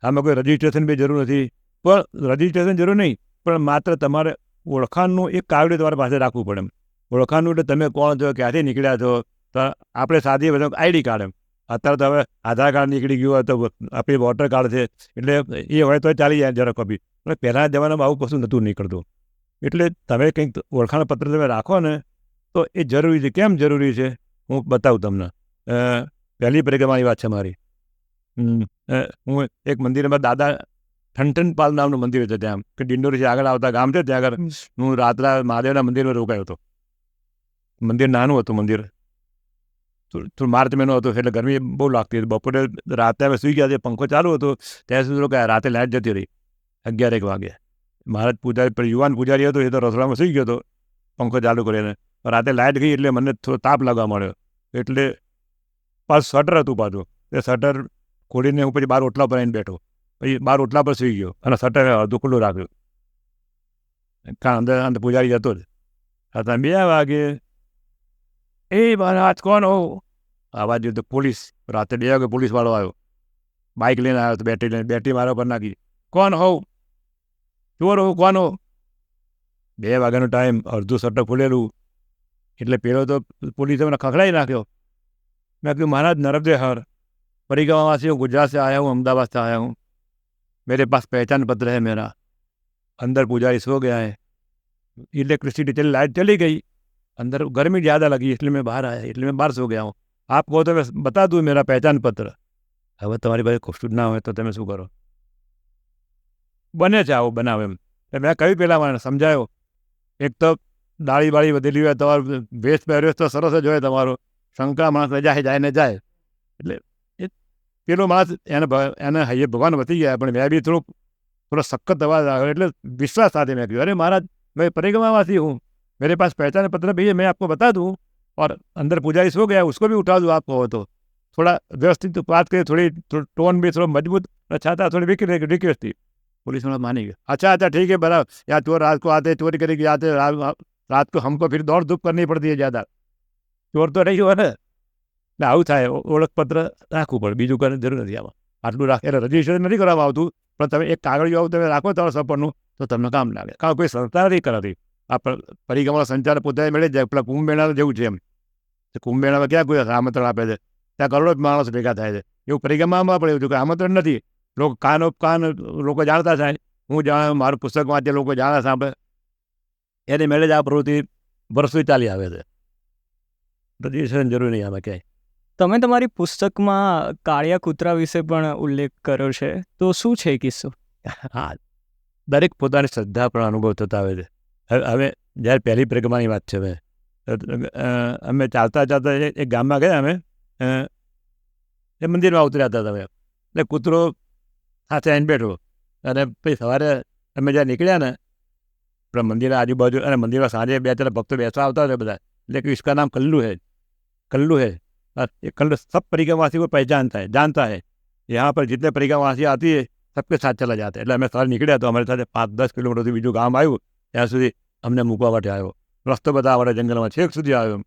આમાં કોઈ રજિસ્ટ્રેશન બી જરૂર નથી, પણ રજિસ્ટ્રેશન જરૂર નહીં, પણ માત્ર તમારે ઓળખાણનું એક કાગળ તમારી પાસે રાખવું પડે. એમ ઓળખાણનું એટલે તમે કોણ છો, ક્યાંથી નીકળ્યા છો, તો આપણે સાદી બધા આઈડી કાર્ડ, એમ અત્યારે તો હવે આધાર કાર્ડ નીકળી ગયું હોય તો આપણી વોટર કાર્ડ છે, એટલે એ હોય તો ચાલી જાય જરા કોપી. પણ પહેલાંના જમાનામાં આવું કશું નહોતું નીકળતું. એટલે તમે કંઈક ઓળખાણ પત્ર તમે રાખો ને તો એ જરૂરી છે. કેમ જરૂરી છે હું બતાવું તમને. પહેલી પરિક્રમાની વાત છે મારી. હું એક મંદિરમાં દાદા ઠનઠનપાલ નામનું મંદિર છે ત્યાં, કે ડિંડોરીથી આગળ આવતા ગામ છે, ત્યાં આગળ હું રાત્રા મહાદેવના મંદિરમાં રોકાયો હતો. મંદિર નાનું હતું, મંદિર થોડું માર્ચ મહિનો હતો એટલે ગરમી બહુ લાગતી હતી. બપોરે રાતે અમે સૂઈ ગયા, પંખો ચાલુ હતો ત્યાં સુધી રોકાયા. રાતે લાઇટ જતી રહી 11-1 વાગે. મહારાજ પૂજારી યુવાન પૂજારી હતો, એ તો રસોડામાં સૂઈ ગયો હતો પંખો ચાલુ કરીને. રાતે લાઇટ ગઈ એટલે મને થોડો તાપ લાગવા મળ્યો, એટલે પાછું શટર હતું, પાછું એ શટર ખોલીને હું પછી બહાર ઓટલા પર આવીને બેઠો, પછી બહાર ઓટલા પર સૂઈ ગયો અને શટર અડધું ખુલ્લું રાખ્યું, કારણ અંદર પૂજારી જતો જ. હતા 2 વાગે, એ મહારાજ કોણ હો, આવાજ તો પોલીસ. રાતે 2 વાગે પોલીસવાળો આવ્યો, બાઇક લઈને આવ્યો, તો બેટરી મારા પર નાખી. કોણ હોવ, ચોર હો, કોણ હો? 2 વાગ્યાનો ટાઈમ, અડધું શટર ખુલેલું, એટલે પેલો તો પોલીસે મને ખખડાવી નાખ્યો. मैं कि महाराज नर्मदे हर परिक्रमा से हूँ, गुजरात से आया हूँ, अहमदाबाद से आया हूँ, मेरे पास पहचान पत्र है मेरा. अंदर पुजारी सो गया है, इलेक्ट्रिसिटी चली, लाइट चली गई, अंदर गर्मी ज़्यादा लगी इसलिए मैं बाहर आया, इसलिए मैं बाहर सो गया हूँ. आप કહો તો मैं बता दूँ मेरा पहचान पत्र. હવે તમારી પાસે કશું જ ના હોય તો તમે શું કરો? બને છે આવું બનાવે. એમ મેં કહ્યું પહેલાં મને સમજાયો. એક તો દાળી બાળી વધેલી હોય, તમારો વેશ પહેર્યો તો સરસ જ હોય, તમારો શંકા માણસ જાય ને જાય. એટલે એ પેલો માણસ એને હૈયે ભગવાન વધી ગયા, પણ મેં બી થોડો સખત અવાજ આવ્યો, એટલે વિશ્વાસ સાથે મેં કહ્યું, અરે महाराज मैं परिक्रमावासी हूँ, मेरे पास पहचान पत्र भैया, मैं आपको बता दूँ, और अंदर पुजारी सो गया, उसको भी उठा दूँ आपको हो तो. थोड़ा व्यवस्थित बात करिए, थोड़ी टोन भी थोड़ा मजबूत अच्छा था, थोड़ी रिक्वेस्ट थी. पुलिस वाला मानी गया. अच्छा ठीक है बराबर, यहाँ चोर रात को आते, चोरी करेगी आते, रात को हमको फिर दौड़ धूप करनी पड़ती है ज़्यादा, ચોર તો નહીં હોય ને. એટલે આવું થાય. ઓળખપત્ર રાખવું પડે, બીજું કંઈ જરૂર નથી આમાં. આટલું રાખે એટલે રજિસ્ટ્રેશન નથી કરવામાં આવતું, પણ તમે એક કાગળિયું આવું તમે રાખો તમારા સપોર્ટનું તો તમને કામ લાગે. કારણ કોઈ સંસ્થા નથી કરાતી. આ પરિક્રમાનો સંચાલક પોતે મળે જાય. પેલા કુંભ મેળા જેવું છે. એમ કુંભ મેળામાં ક્યાં કોઈ આમંત્રણ આપે છે? ત્યાં કરોડો જ માણસ ભેગા થાય છે. એવું પરિક્રમામાં પણ એવું છે, કોઈ આમંત્રણ નથી. લોકો કાન લોકો જાણતા થાય. હું જાણ, મારું પુસ્તક વાંચે, લોકો જાણે સાંભળે, એની મેળે જ આ પ્રવૃત્તિ વર્ષોથી ચાલી આવે છે. રજિસ્ટ્રેશન જરૂર નહીં આમાં ક્યાંય. તમે તમારી પુસ્તકમાં કાળિયા કૂતરા વિશે પણ ઉલ્લેખ કર્યો છે, તો શું છે કિસ્સો? હા, દરેક પોતાની શ્રદ્ધા પણ અનુભવ થતા હોય છે. હવે જ્યારે પહેલી પરિક્રમાની વાત છે, અમે ચાલતા એક ગામમાં ગયા. અમે એ મંદિરમાં ઉતર્યા હતા. તમે એટલે કૂતરો સાથે આવીને બેઠો, અને પછી સવારે અમે જ્યાં નીકળ્યા ને આપણા મંદિરના આજુબાજુ, અને મંદિરમાં સાંજે 2-4 ભક્તો બેસવા આવતા હોય બધા. એટલે કે इसका नाम कल्लू है, कल्लू है. ये कल्लू सब परिक्रमावासी को पहचानता है, जानता है. यहाँ पर जितने परिक्रमावासी आती है सबके साथ चला जाता है. એટલે અમે સવારે નીકળ્યા તો અમારી સાથે 5-10 કિલોમીટરથી બીજું ગામ આવ્યું, ત્યાં સુધી અમને મૂકવા માટે આવ્યો. રસ્તો બતાવવા જંગલમાં છેક સુધી આવ્યો એમ.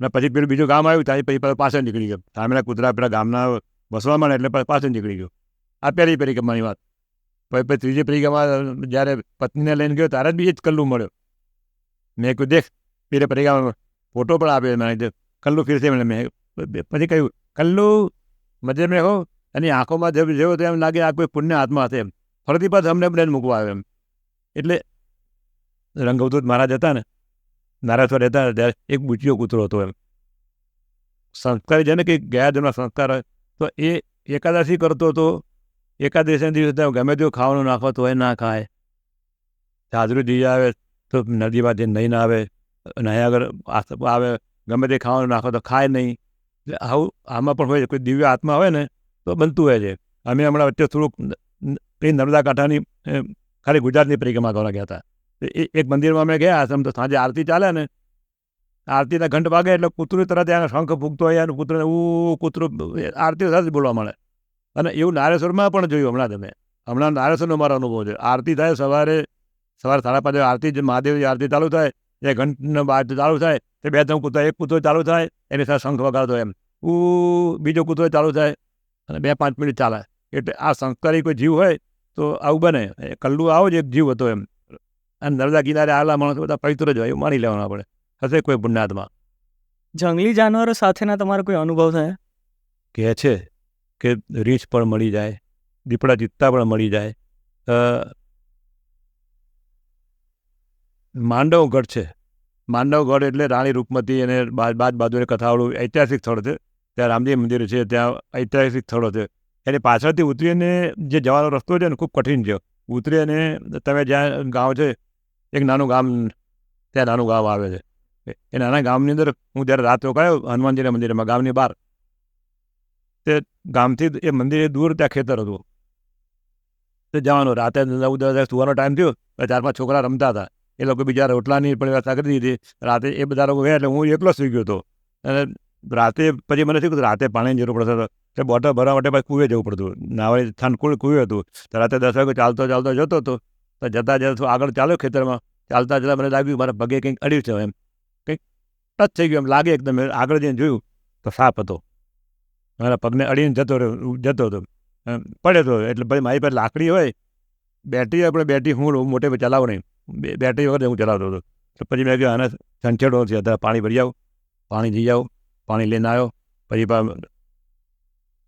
ને પછી પેલું બીજું ગામ આવ્યું ત્યાં પછી પાછળ નીકળી ગયો. સામેના કૂતરા પેલા ગામના બસવા માંડે એટલે પાછળ નીકળી ગયો. આ પહેલી પરિક્રમાની વાત. પછી ત્રીજી પરિક્રમા જ્યારે પત્નીને લઈને ગયો ત્યારે જ બી એ જ કલ્લુ મળ્યો. મેં કહ્યું દેખ પેલે પરિક્રમામાં ફોટો પણ આપ્યો મેં, કલ્લુ ફિરસે મને. મેં પછી કહ્યું કલ્લુ મજે મેં હો. એની આંખોમાં જેવો તો એમ લાગે આ કોઈ પુણ્ય આત્મા હશે એમ. ફરતી પાછ અમને બધાને મૂકવા આવ્યો એમ. એટલે રંગવદૂત મહારાજ હતા ને, નારાયણ રહેતા ત્યારે એક બુચિયો કૂતરો હતો એમ. સંસ્કાર છે ને કે ગયા જન્મના સંસ્કાર હોય તો એ એકાદશી કરતો હતો. એકાદશીના દિવસે ગમે તેવું ખાવાનું નાખો તો એ ના ખાય. હાજરું જઈ આવે તો નદીમાં જે નહીં ના આવે, નહીં આગળ આવે ગમે તે ખાવાનું નાખો તો ખાય નહીં. આવું આમાં પણ હોય છે. કોઈ દિવ્ય આત્મા હોય ને તો બનતું હોય છે. અમે હમણાં વચ્ચે થોડુંક એ નર્મદા કાંઠાની ખાલી ગુજરાતની પરિક્રમા કરવા ગયા હતા. એક મંદિરમાં અમે ગયા આશ્રમ તો સાંજે આરતી ચાલે ને, આરતીના ઘંટ વાગે એટલે કૂતરું તરત ત્યાં શંખ ફૂંકતો હોય અને કૂતરું આરતી સાથે બોલવા મળે. અને એવું નારેશ્વરમાં પણ જોયું હમણાં નારેશ્વરનો મારો અનુભવ છે. આરતી થાય સવારે 5:30 આરતી જે મહાદેવની આરતી ચાલુ થાય, એ ઘંટનો બાદ ચાલુ થાય તે 2-3 કૂતરા, એક કૂતરો ચાલુ થાય એની સાથે શંખ વગાડતો એમ, બીજો કૂતરો ચાલુ થાય અને 2-5 મિનિટ ચાલે. એટલે આ સંસ્કારી કોઈ જીવ હોય તો આવું બને. કલ્લુ આવો જ એક જીવ હતો એમ. અને નર્મદા કિનારે આવેલા માણસો બધા પવિત્ર જ હોય એવું માની લેવાનું આપણે. હશે કોઈ પુણ્યાત્મા. જંગલી જાનવરો સાથેના તમારો કોઈ અનુભવ થયા? કહે છે કે રીંછ પણ મળી જાય, દીપડા ચિત્તા પણ મળી જાય. માંડવગઢ છે. માંડવગઢ એટલે રાણી રૂપમતી અને બાજુની કથાવાળું ઐતિહાસિક સ્થળ છે. ત્યાં રામજી મંદિર છે, ત્યાં ઐતિહાસિક સ્થળો છે. એની પાછળથી ઉતરીને જે જવાનો રસ્તો છે ને ખૂબ કઠિન છે. ઉતરી અને તમે જ્યાં ગામ છે, એક નાનું ગામ, ત્યાં નાનું ગામ આવે છે. એ નાના ગામની અંદર હું જ્યારે રાત રોકાયો હનુમાનજીના મંદિરમાં ગામની બહાર, તે ગામથી એ મંદિરે દૂર ત્યાં ખેતર હતું. તે જવાનું રાતે 9-10 સુવાનો ટાઈમ થયો, 4-5 છોકરા રમતા હતા. એ લોકો બીજા રોટલાની પણ વ્યવસ્થા કરી દીધી. રાતે એ બધા લોકો ગયા એટલે હું એકલો સુઈ ગયો હતો. અને રાતે પછી મને થયું કે રાતે પાણીની જરૂર પડશે તો બોટલ ભરવા માટે પછી કૂવે જવું પડતું. નાવાની થાનકુળ કૂવે હતું. તો રાતે 10 વાગે ચાલતો જતો હતો. તો જતાં આગળ ચાલ્યો ખેતરમાં, ચાલતા મને લાગ્યું મારા પગે કંઈક અડ્યું છે એમ, કંઈક ટચ થઈ ગયું એમ લાગે એકદમ. આગળ જઈને જોયું તો સાપ હતો. મારા પગને અડીને જતો હતો, પડ્યો હતો. એટલે પછી મારી પાસે લાકડી હોય, બેટરી આપણે બેટરી હું મોટે ચલાવું નહીં, બેટરી વગર હું ચલાવતો હતો. તો પછી મેં કહ્યું આને છંછેડો છે, અત્યારે પાણી ભરી આવું. પાણી જઈ આવું, પાણી લઈને આવ્યો. પછી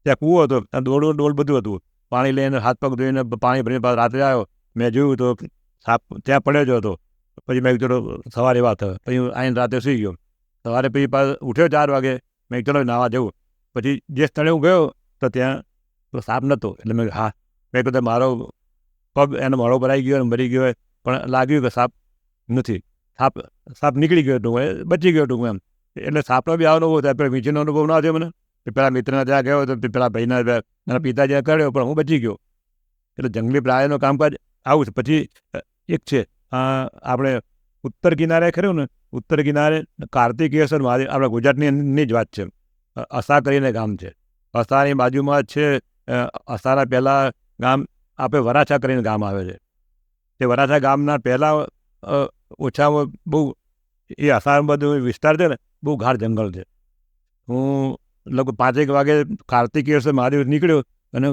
ત્યાં કૂવો હતો, ત્યાં ડોલ બધું હતું. પાણી લઈને હાથ પગ ધોઈને પાણી ભરીને પાછો રાત્રે આવ્યો. મેં જોયું તો સાપ ત્યાં પડ્યો જ હતો. પછી મેં ચલો સવારે વાત હવે. પછી આવીને રાતે સૂઈ ગયો. સવારે પછી પાછો ઉઠ્યો 4 વાગે. મેં ચલો નાવા જવું. પછી જે સ્થળે હું ગયો તો ત્યાં સાપ નહોતો. એટલે મેં હા, મેં કીધું મારો પગ એનો મોડો ભરાઈ ગયો અને મરી ગયો હોય, પણ લાગ્યું કે સાપ નથી. સાપ નીકળી ગયો ટૂંક, બચી ગયો ટૂંક એમ. એટલે સાપનો બી આવો થાય. પેલા વીંછીનો અનુભવ ના થયો મને. પેલા મિત્રના ત્યાં ગયો તો પેલા ભાઈના પિતાજીને કર્યો પણ હું બચી ગયો. એટલે જંગલી પ્રાણીનું કામકાજ આવું છે. પછી એક છે આપણે ઉત્તર કિનારે ખરું ને, ઉત્તર કિનારે કાર્તિકેશ્વર મહાદેવ, આપણા ગુજરાતની જ વાત છે. અસા કરીને ગામ છે. અસાની બાજુમાં છે, અસાના પહેલાં ગામ આપણે વરાછા કરીને ગામ આવે છે. તે વરાછા ગામના પહેલાં ઓછામાં બહુ એ અસાર બધું વિસ્તાર છે ને, બહુ ગાઢ જંગલ છે. હું લગભગ 5 વાગે કાર્તિકેશ્વર મહાદેવ નીકળ્યો અને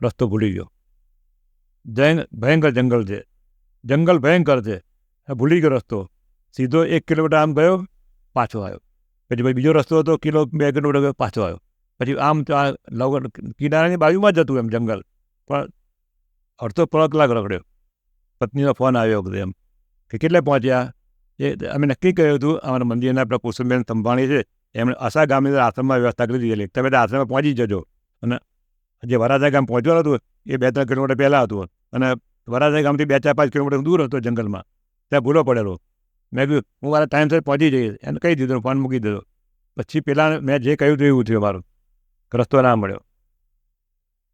રસ્તો ભૂલી ગયો. ભયંકર જંગલ છે, જંગલ ભયંકર છે. ભૂલી ગયો રસ્તો. સીધો 1 કિલોમીટર આમ ગયો, પાછો આવ્યો. પછી બીજો રસ્તો હતો 2 કિલોમીટર ગયો, પાછો આવ્યો. પછી આમ કિનારાની બાજુમાં જ હતું એમ જંગલ. પણ અડધો પોણો કલાક રખડ્યો. પત્નીનો ફોન આવ્યો એમ કે કેટલે પહોંચ્યા. એ અમે નક્કી કર્યું હતું, અમારા મંદિરના આપણા કુસુમબેન સંભાણી છે, એમણે અસા ગામની અંદર આશ્રમમાં વ્યવસ્થા કરી દીધેલી. તમે ત્યાં આશ્રમમાં પહોંચી જજો. અને જે વરાછા ગામ પહોંચવાનું હતું એ 2-3 કિલોમીટર પહેલાં હતું. અને વરાછા ગામથી 2-4-5 કિલોમીટર દૂર હતો જંગલમાં. ત્યાં ભૂલો પડેલો. મેં કહ્યું હું મારા ટાઈમસર પહોંચી જઈશ, એને કહી દીધું, ફોન મૂકી દીધો. પછી પેલા મેં જે કહ્યું હતું એવું થયું મારું. રસ્તો ના મળ્યો.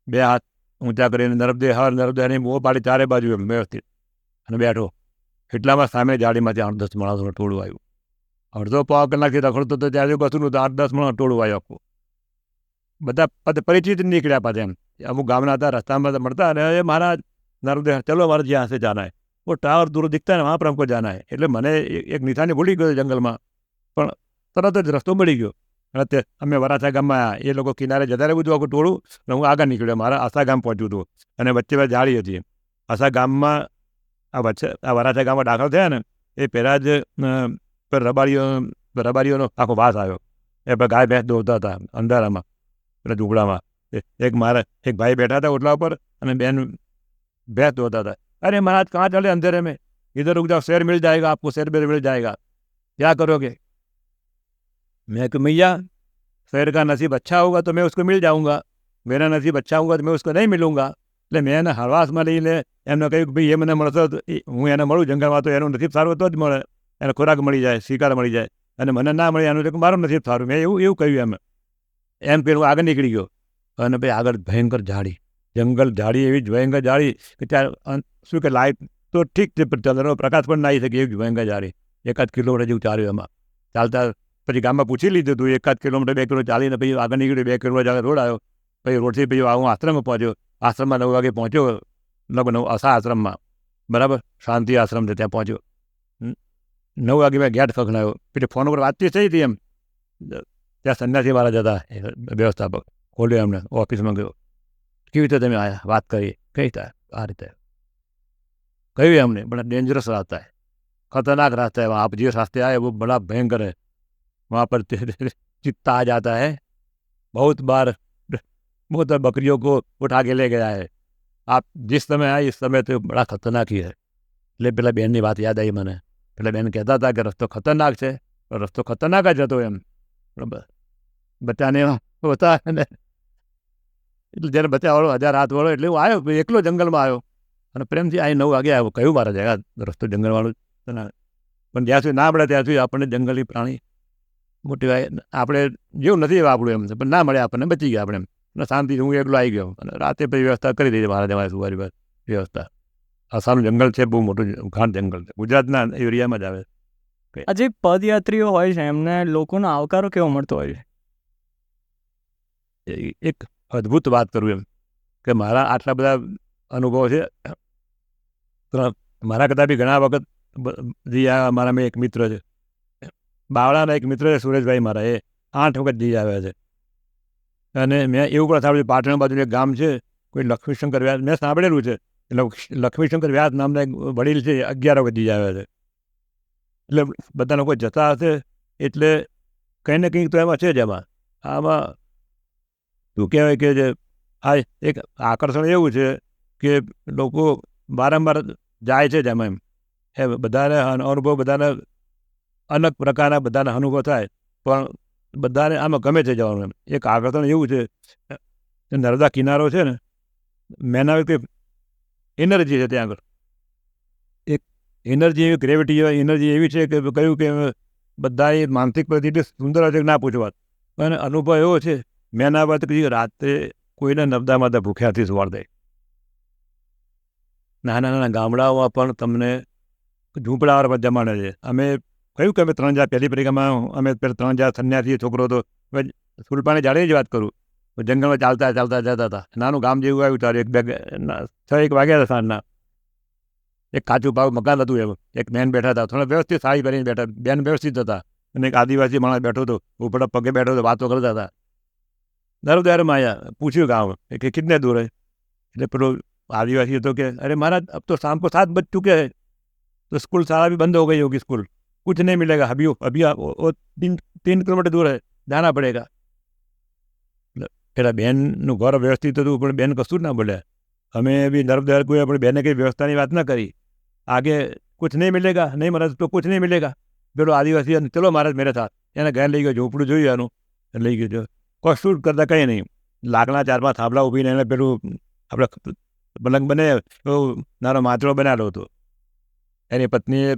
2 હાથ ઊંચા કરીને નર્મદાની મોં પાડી 4 બાજુ એમ વ્યવસ્થિત અને બેઠો. એટલામાં સામે જાળીમાંથી 8-10 માણસોનું ટોળું આવ્યું. અડધો પોણો કલાકથી રખડતો તો ત્યારે કશું નહોતું. 8-10 માણસ ટોળું આવ્યું આખું. બધા પરિચિત નીકળ્યા પાછા એમ. અમુક ગામના હતા, રસ્તામાં મળતા અને એ મહારાજ નર્મદે ચલો મારે જ્યાં હશે જાના. वो टावर दूर दिखता है ना, वहाँ पर हमको जाना है. એટલે મને એક નિશાની ભૂલી ગયો જંગલમાં, પણ તરત જ રસ્તો મળી ગયો. અને તે અમે વરાછા ગામમાં આવ્યા. એ લોકો કિનારે જતા રહેવું હતું આખું ટોળું, અને હું આગળ નીકળ્યો. મારા આશા ગામ પહોંચ્યું હતું, અને વચ્ચે જાળી હતી. આશા ગામમાં આ વરાછા ગામમાં દાખલ થયા ને, એ પહેલાં જ પર રબારીઓનો આખો વાસ આવ્યો. એ પર ગાય ભેંસ દોડતા હતા અંધારામાં, એટલે ઝૂંપડામાં. એક ભાઈ બેઠા था ओटला पर, અને બેન भैंस धोता था. अरे महाराज कहाँ चले अंधेरे में, इधर रुक जाओ, शेर मिल जाएगा आपको, शेर बेर मिल जाएगा, क्या करोगे. मैं कि मैया शेर का नसीब अच्छा होगा तो मैं उसको मिल जाऊँगा, मेरा नसीब अच्छा होगा तो मैं उसको नहीं मिलूँगा. એટલે મેં એને હળવાશમાં લઈને એમને કહ્યું કે ભાઈ એ મને મળશે તો હું એને મળું જંગલમાં, તો એનું નસીબ સારું તો જ મળે, એને ખોરાક મળી જાય, શિકાર મળી જાય. અને મને ના મળે એનું તો મારું નસીબ સારું. મેં એવું કહ્યું એમ પેલું આગળ નીકળી ગયો. અને ભાઈ આગળ ભયંકર ઝાડી, જંગલ ઝાડી, એવી જ ભયંકર ઝાડી કે ત્યાં શું કે લાઇટ તો ઠીક છે, પણ ચંદ્રનો પ્રકાશ પણ ના આવી શકે એવી ભયંકર ઝાડી. 1 કિલોમીટર જેવું ચાલ્યું એમાં. ચાલતા પછી ગામમાં પૂછી લીધું હતું, 1 કિલોમીટર 2 કિલોમીટર ચાલીને પછી આગળ નીકળ્યું. 2 કિલોમીટર આગળ રોડ આવ્યો. પછી રોડથી પછી હું આશ્રમમાં પહોંચ્યો. આશ્રમમાં 9 વાગે પહોંચ્યો, લગભગ 9 આશા આશ્રમમાં, બરાબર, શાંતિ આશ્રમ છે, ત્યાં પહોંચ્યો. 9 વાગે મેં ગેટ ખખડાયો. પછી ફોન ઉપર વાતચીત થઈ હતી એમ. ત્યાં સંન્યાસી મારા જતા વ્યવસ્થાપક, ખોલ્યો એમને, ઓફિસમાં ગયો. કેવી રીતે તમે આયા, વાત કરી, કઈ થાય આ રીતે કહ્યું એમને. बड़ा डेंजरस रास्ता है, खतरनाक रास्ता है, वहाँ आप जिस रास्ते आए वो बड़ा भयंकर है, वहाँ पर चित्ता आ जाता है. बहुत बार बकरियों को उठा के ले गया है. आप जिस समय आए इस समय तो बड़ा खतरनाक ही है. એટલે પેલા બેનની વાત યાદ આવી મને. પેલા બેન કહેતા હતા કે રસ્તો ખતરનાક છે, રસ્તો ખતરનાક જ હતો એમ. બરાબર, બચ્ચાને હોતા ને, એટલે જ્યારે બચ્ચાવાળો 1000 હાથ વાળો, એટલે હું આવ્યો એકલો જંગલમાં આવ્યો, અને પ્રેમથી અહીં 9 વાગે આવ્યો. કહ્યું મારા જગા રસ્તો જંગલવાળું, પણ જ્યાં સુધી ના મળે ત્યાં સુધી આપણને જંગલી પ્રાણી મોટી વાય આપણે જેવું નથી આપણું એમ, પણ ના મળે આપણને બચી ગયા આપણે એમ. અને શાંતિથી હું એકલો આવી ગયો, અને રાતે પછી વ્યવસ્થા કરી દીધી મારા જવાય સુવારી વ્યવસ્થા. આસામનું જંગલ છે, બહુ મોટું ઘાટ જંગલ છે, ગુજરાતના એરિયામાં જ આવે. આ જે પદયાત્રીઓ હોય છે એમને લોકોનો આવકારો કેવો મળતો હોય છે? એક અદ્ભુત વાત કરું એમ કે મારા આટલા બધા અનુભવો છે. મારા કરતાં બી ઘણા વખત જઈ આવ્યા. મારામાં એક મિત્ર છે, બાવળાના એક મિત્ર છે, સુરેશભાઈ મારા, એ 8 વખત જઈ આવ્યા છે. અને મેં એવું પણ સાંભળ્યું, પાટણ બાજુ એક ગામ છે, કોઈ લક્ષ્મીશંકર વ્યાસ, મેં સાંભળેલું છે, એટલે લક્ષ્મીશંકર વ્યાસ નામના એક વડીલ છે, 11 વખત જઈ આવ્યા છે. એટલે બધા લોકો જતા હશે એટલે કંઈ ને કંઈક તો એમાં છે જ. આમાં શું કહેવાય કે જે આ એક આકર્ષણ એવું છે કે લોકો વારંવાર જાય છે જ એમાં. એમ એ બધાને અનુભવ, બધાને અલગ પ્રકારના બધાના અનુભવ થાય, પણ બધાને આમાં ગમે છે જવાનું. એમ એક આકર્ષણ એવું છે. નર્મદા કિનારો છે ને, મેના કે એનર્જી છે ત્યાં આગળ, એક એનર્જી એવી, ગ્રેવિટી એનર્જી એવી છે કે કહ્યું કે બધા એ માનસિક પરિસ્થિતિ સુંદર છે, ના પૂછવા. અને અનુભવ એવો છે, મેં ના વાત કરી, રાત્રે કોઈને નર્મદામાં તો ભૂખ્યાથી સુવાડ દે. નાના નાના ગામડાઓમાં પણ તમને ઝૂંપડાવાળા પર જમાડે છે. અમે કહ્યું કે અમે 3 હજાર પહેલી પરિક્રમામાં અમે 3 હજાર સંન્યાસી છોકરો હતો, સુલપાણી જાડે જ વાત કરું, જંગલમાં ચાલતા ચાલતા જતા હતા. નાનું ગામ જેવું આવ્યું, તારે 1 વાગ્યા હતા સાંજના. એક કાચું પાવું મકાન હતું, એવું એક બેન બેઠા હતા, થોડા વ્યવસ્થિત સાડી પહેરીને બેઠા, બેન વ્યવસ્થિત હતા, અને એક આદિવાસી માણસ બેઠો હતો, ઉપર પગે બેઠો હતો, વાતો કરતા હતા. દરબારમાં આવ્યા, પૂછ્યું ગામ કે કિતને દૂર है. એટલે પેલો आदिवासी तो कि अरे महाराज अब तो शाम को 7 बज चुके हैं, तो स्कूल सारा भी बंद हो गई होगी, स्कूल कुछ नहीं मिलेगा, अभी आप 3 किलोमीटर दूर है, जाना पड़ेगा. પેલા બેનનું ઘર વ્યવસ્થિત હતું, પણ બેન કશું જ ના બોલ્યા. અમે બી નર્મદા કોઈ આપણી બેને કંઈ વ્યવસ્થાની વાત ના કરી. આગે કુછ નહીં મિલેગા, નહીં મહારાજ તો કુછ નહીં મિલેગા. પેલો આદિવાસી ચલો મહારાજ મેરે સાથ, એને ઘેર લઈ ગયો, ઝૂંપડું જોયું એનું, લઈ ગયો. કશું જ કરતા કંઈ નહીં, લાકડા 4-5 થાંભલા ઊભીને એને પેલું આપણે પલંગ બને એવું નાનો માટલો બનાવેલો હતો. એની પત્નીએ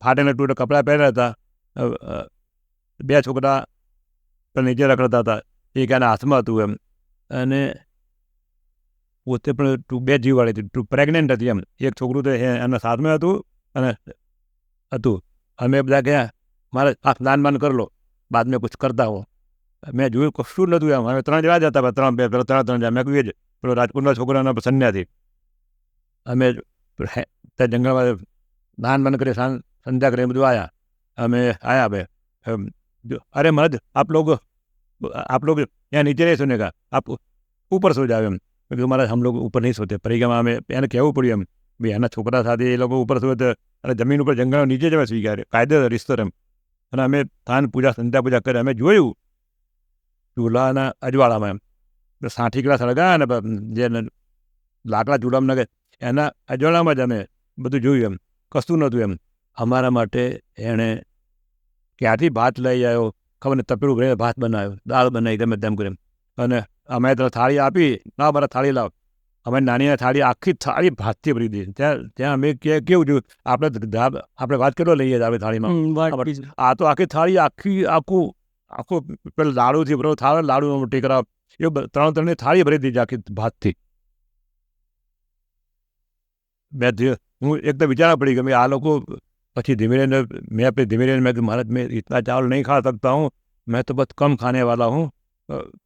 ફાટેલા તૂટેલા કપડાં પહેર્યા હતા. 2 છોકરા પણ નીચે રખડતા હતા, એક એના હાથમાં હતું એમ. અને પોતે પણ 2 જીવવાળી હતી, પ્રેગ્નેન્ટ હતી એમ. એક છોકરું તો એના સાથમાં હતું અને હતું. અમે બધા ગયા, મારે આ સ્નાન બાન કરી લો, બાદ મેં કુછ કરતા હો. મેં જોયું કશું નહોતું એમ. અમે 3 જણા જ હતા, 3 જણા. મેં કહ્યું પેલો રાજકોટના છોકરાના સંન્યાસી. અમે ત્યાં જંગલમાં સ્નાન બંધ કરી સંધ્યા કરી બધું આવ્યા. અમે आया भाई अरे मर्द आप लोग यहाँ नीचे नहीं सोने का, आप ऊपर सो जाओ. એમ મારા હમ લોગ ઉપર નહીં સોતે. પરિક્રમા અમે એને કહેવું પડ્યું એમ ભાઈ એના છોકરા સાથે એ લોકો ઉપર સોતે અને જમીન ઉપર જંગલ નીચે જવા સુઈ ગયા કાયદે રિશ્તો એમ. અને અમે થાન પૂજા સંધ્યા પૂજા કરી અમે જોયું ચૂલાના અજવાળામાં એમ સાઠીકડા સળગા અને જે લાકડા ચૂલામાં નાખે એના અજવાળામાં જ અમે બધું જોયું એમ કશું નહોતું એમ. અમારા માટે એણે ક્યાંથી ભાત લઈ આવ્યો ખબર ને, તપેલું ભરીને ભાત બનાવ્યો, દાળ બનાવી ગમે તેમ કરી. અને અમે તો થાળી આપી, ના મારા થાળી લાવ. અમે નાની થાળી આખી થાળી ભાતથી ભરી દીધી. ત્યાં અમે કેવું જોયું આપણે વાત કેટલો લઈએ આપણે થાળીમાં. આ તો આખી થાળી આખું પેલું લાડુથી બરોબર થાળ લાડુ મોટી કરાવ એ ત્રણની થાળી ભરી દીધી આખી ભાતથી. હું એકદમ વિચારવા પડી કે આ લોકો પછી ધીમે ધીમે મેં महाराज मैं इतना चावल नहीं खा सकता हूँ, मैं तो बस कम खाने वाला हूँ.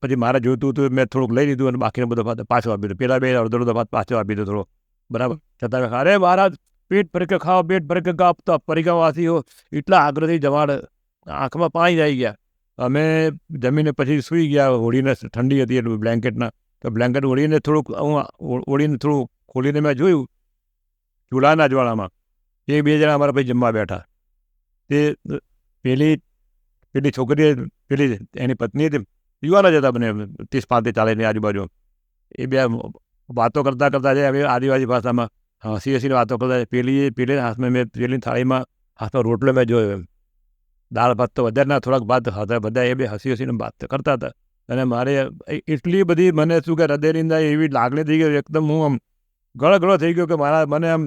પછી મારે જોઈતું હતું મેં થોડુંક લઈ લીધું અને બાકીનો બધો ભાત પાછો આપી દીધો. પેલા બે અડધો ભાત પાછો આપી દીધો થોડો. બરાબર છતાં અરે મહારાજ પેટ ભરી કે ખાઓ, પેટ ભરી કે ખાઓ. તો પરિક્રમાવાસી હો એટલા આગ્રહથી જવાડ આંખમાં પાણી આવી ગયા. અમે જમીને પછી સૂઈ ગયા. હોળીને ઠંડી હતી એટલું બ્લેન્કેટના, તો બ્લેન્કેટ ઓળીને થોડુંક ઓળીને થોડું ખોલીને મેં જોયું ચૂલાના જ્વાળામાં એ બે જણા અમારા ભાઈ જમવા બેઠા. તે પેલી છોકરી પેલી એની પત્ની હતી, યુવાન જ હતા મને 30-35 આજુબાજુ. એ બે વાતો કરતાં જાય હવે આદિવાસી ભાષામાં હસીને વાતો કરતા જાય. પેલી હાથમાં મેં પેલી થાળીમાં હાથમાં રોટલો મેં જોયો એમ. દાળ ભાત તો વધારે ના થોડાક ભાત હતા. બધા એ બે હસીને વાત કરતા હતા. અને મારે એટલી બધી મને શું કે હૃદયની અંદર એવી લાગણી થઈ ગઈ એકદમ. હું આમ ગળગળો થઈ ગયો કે મને આમ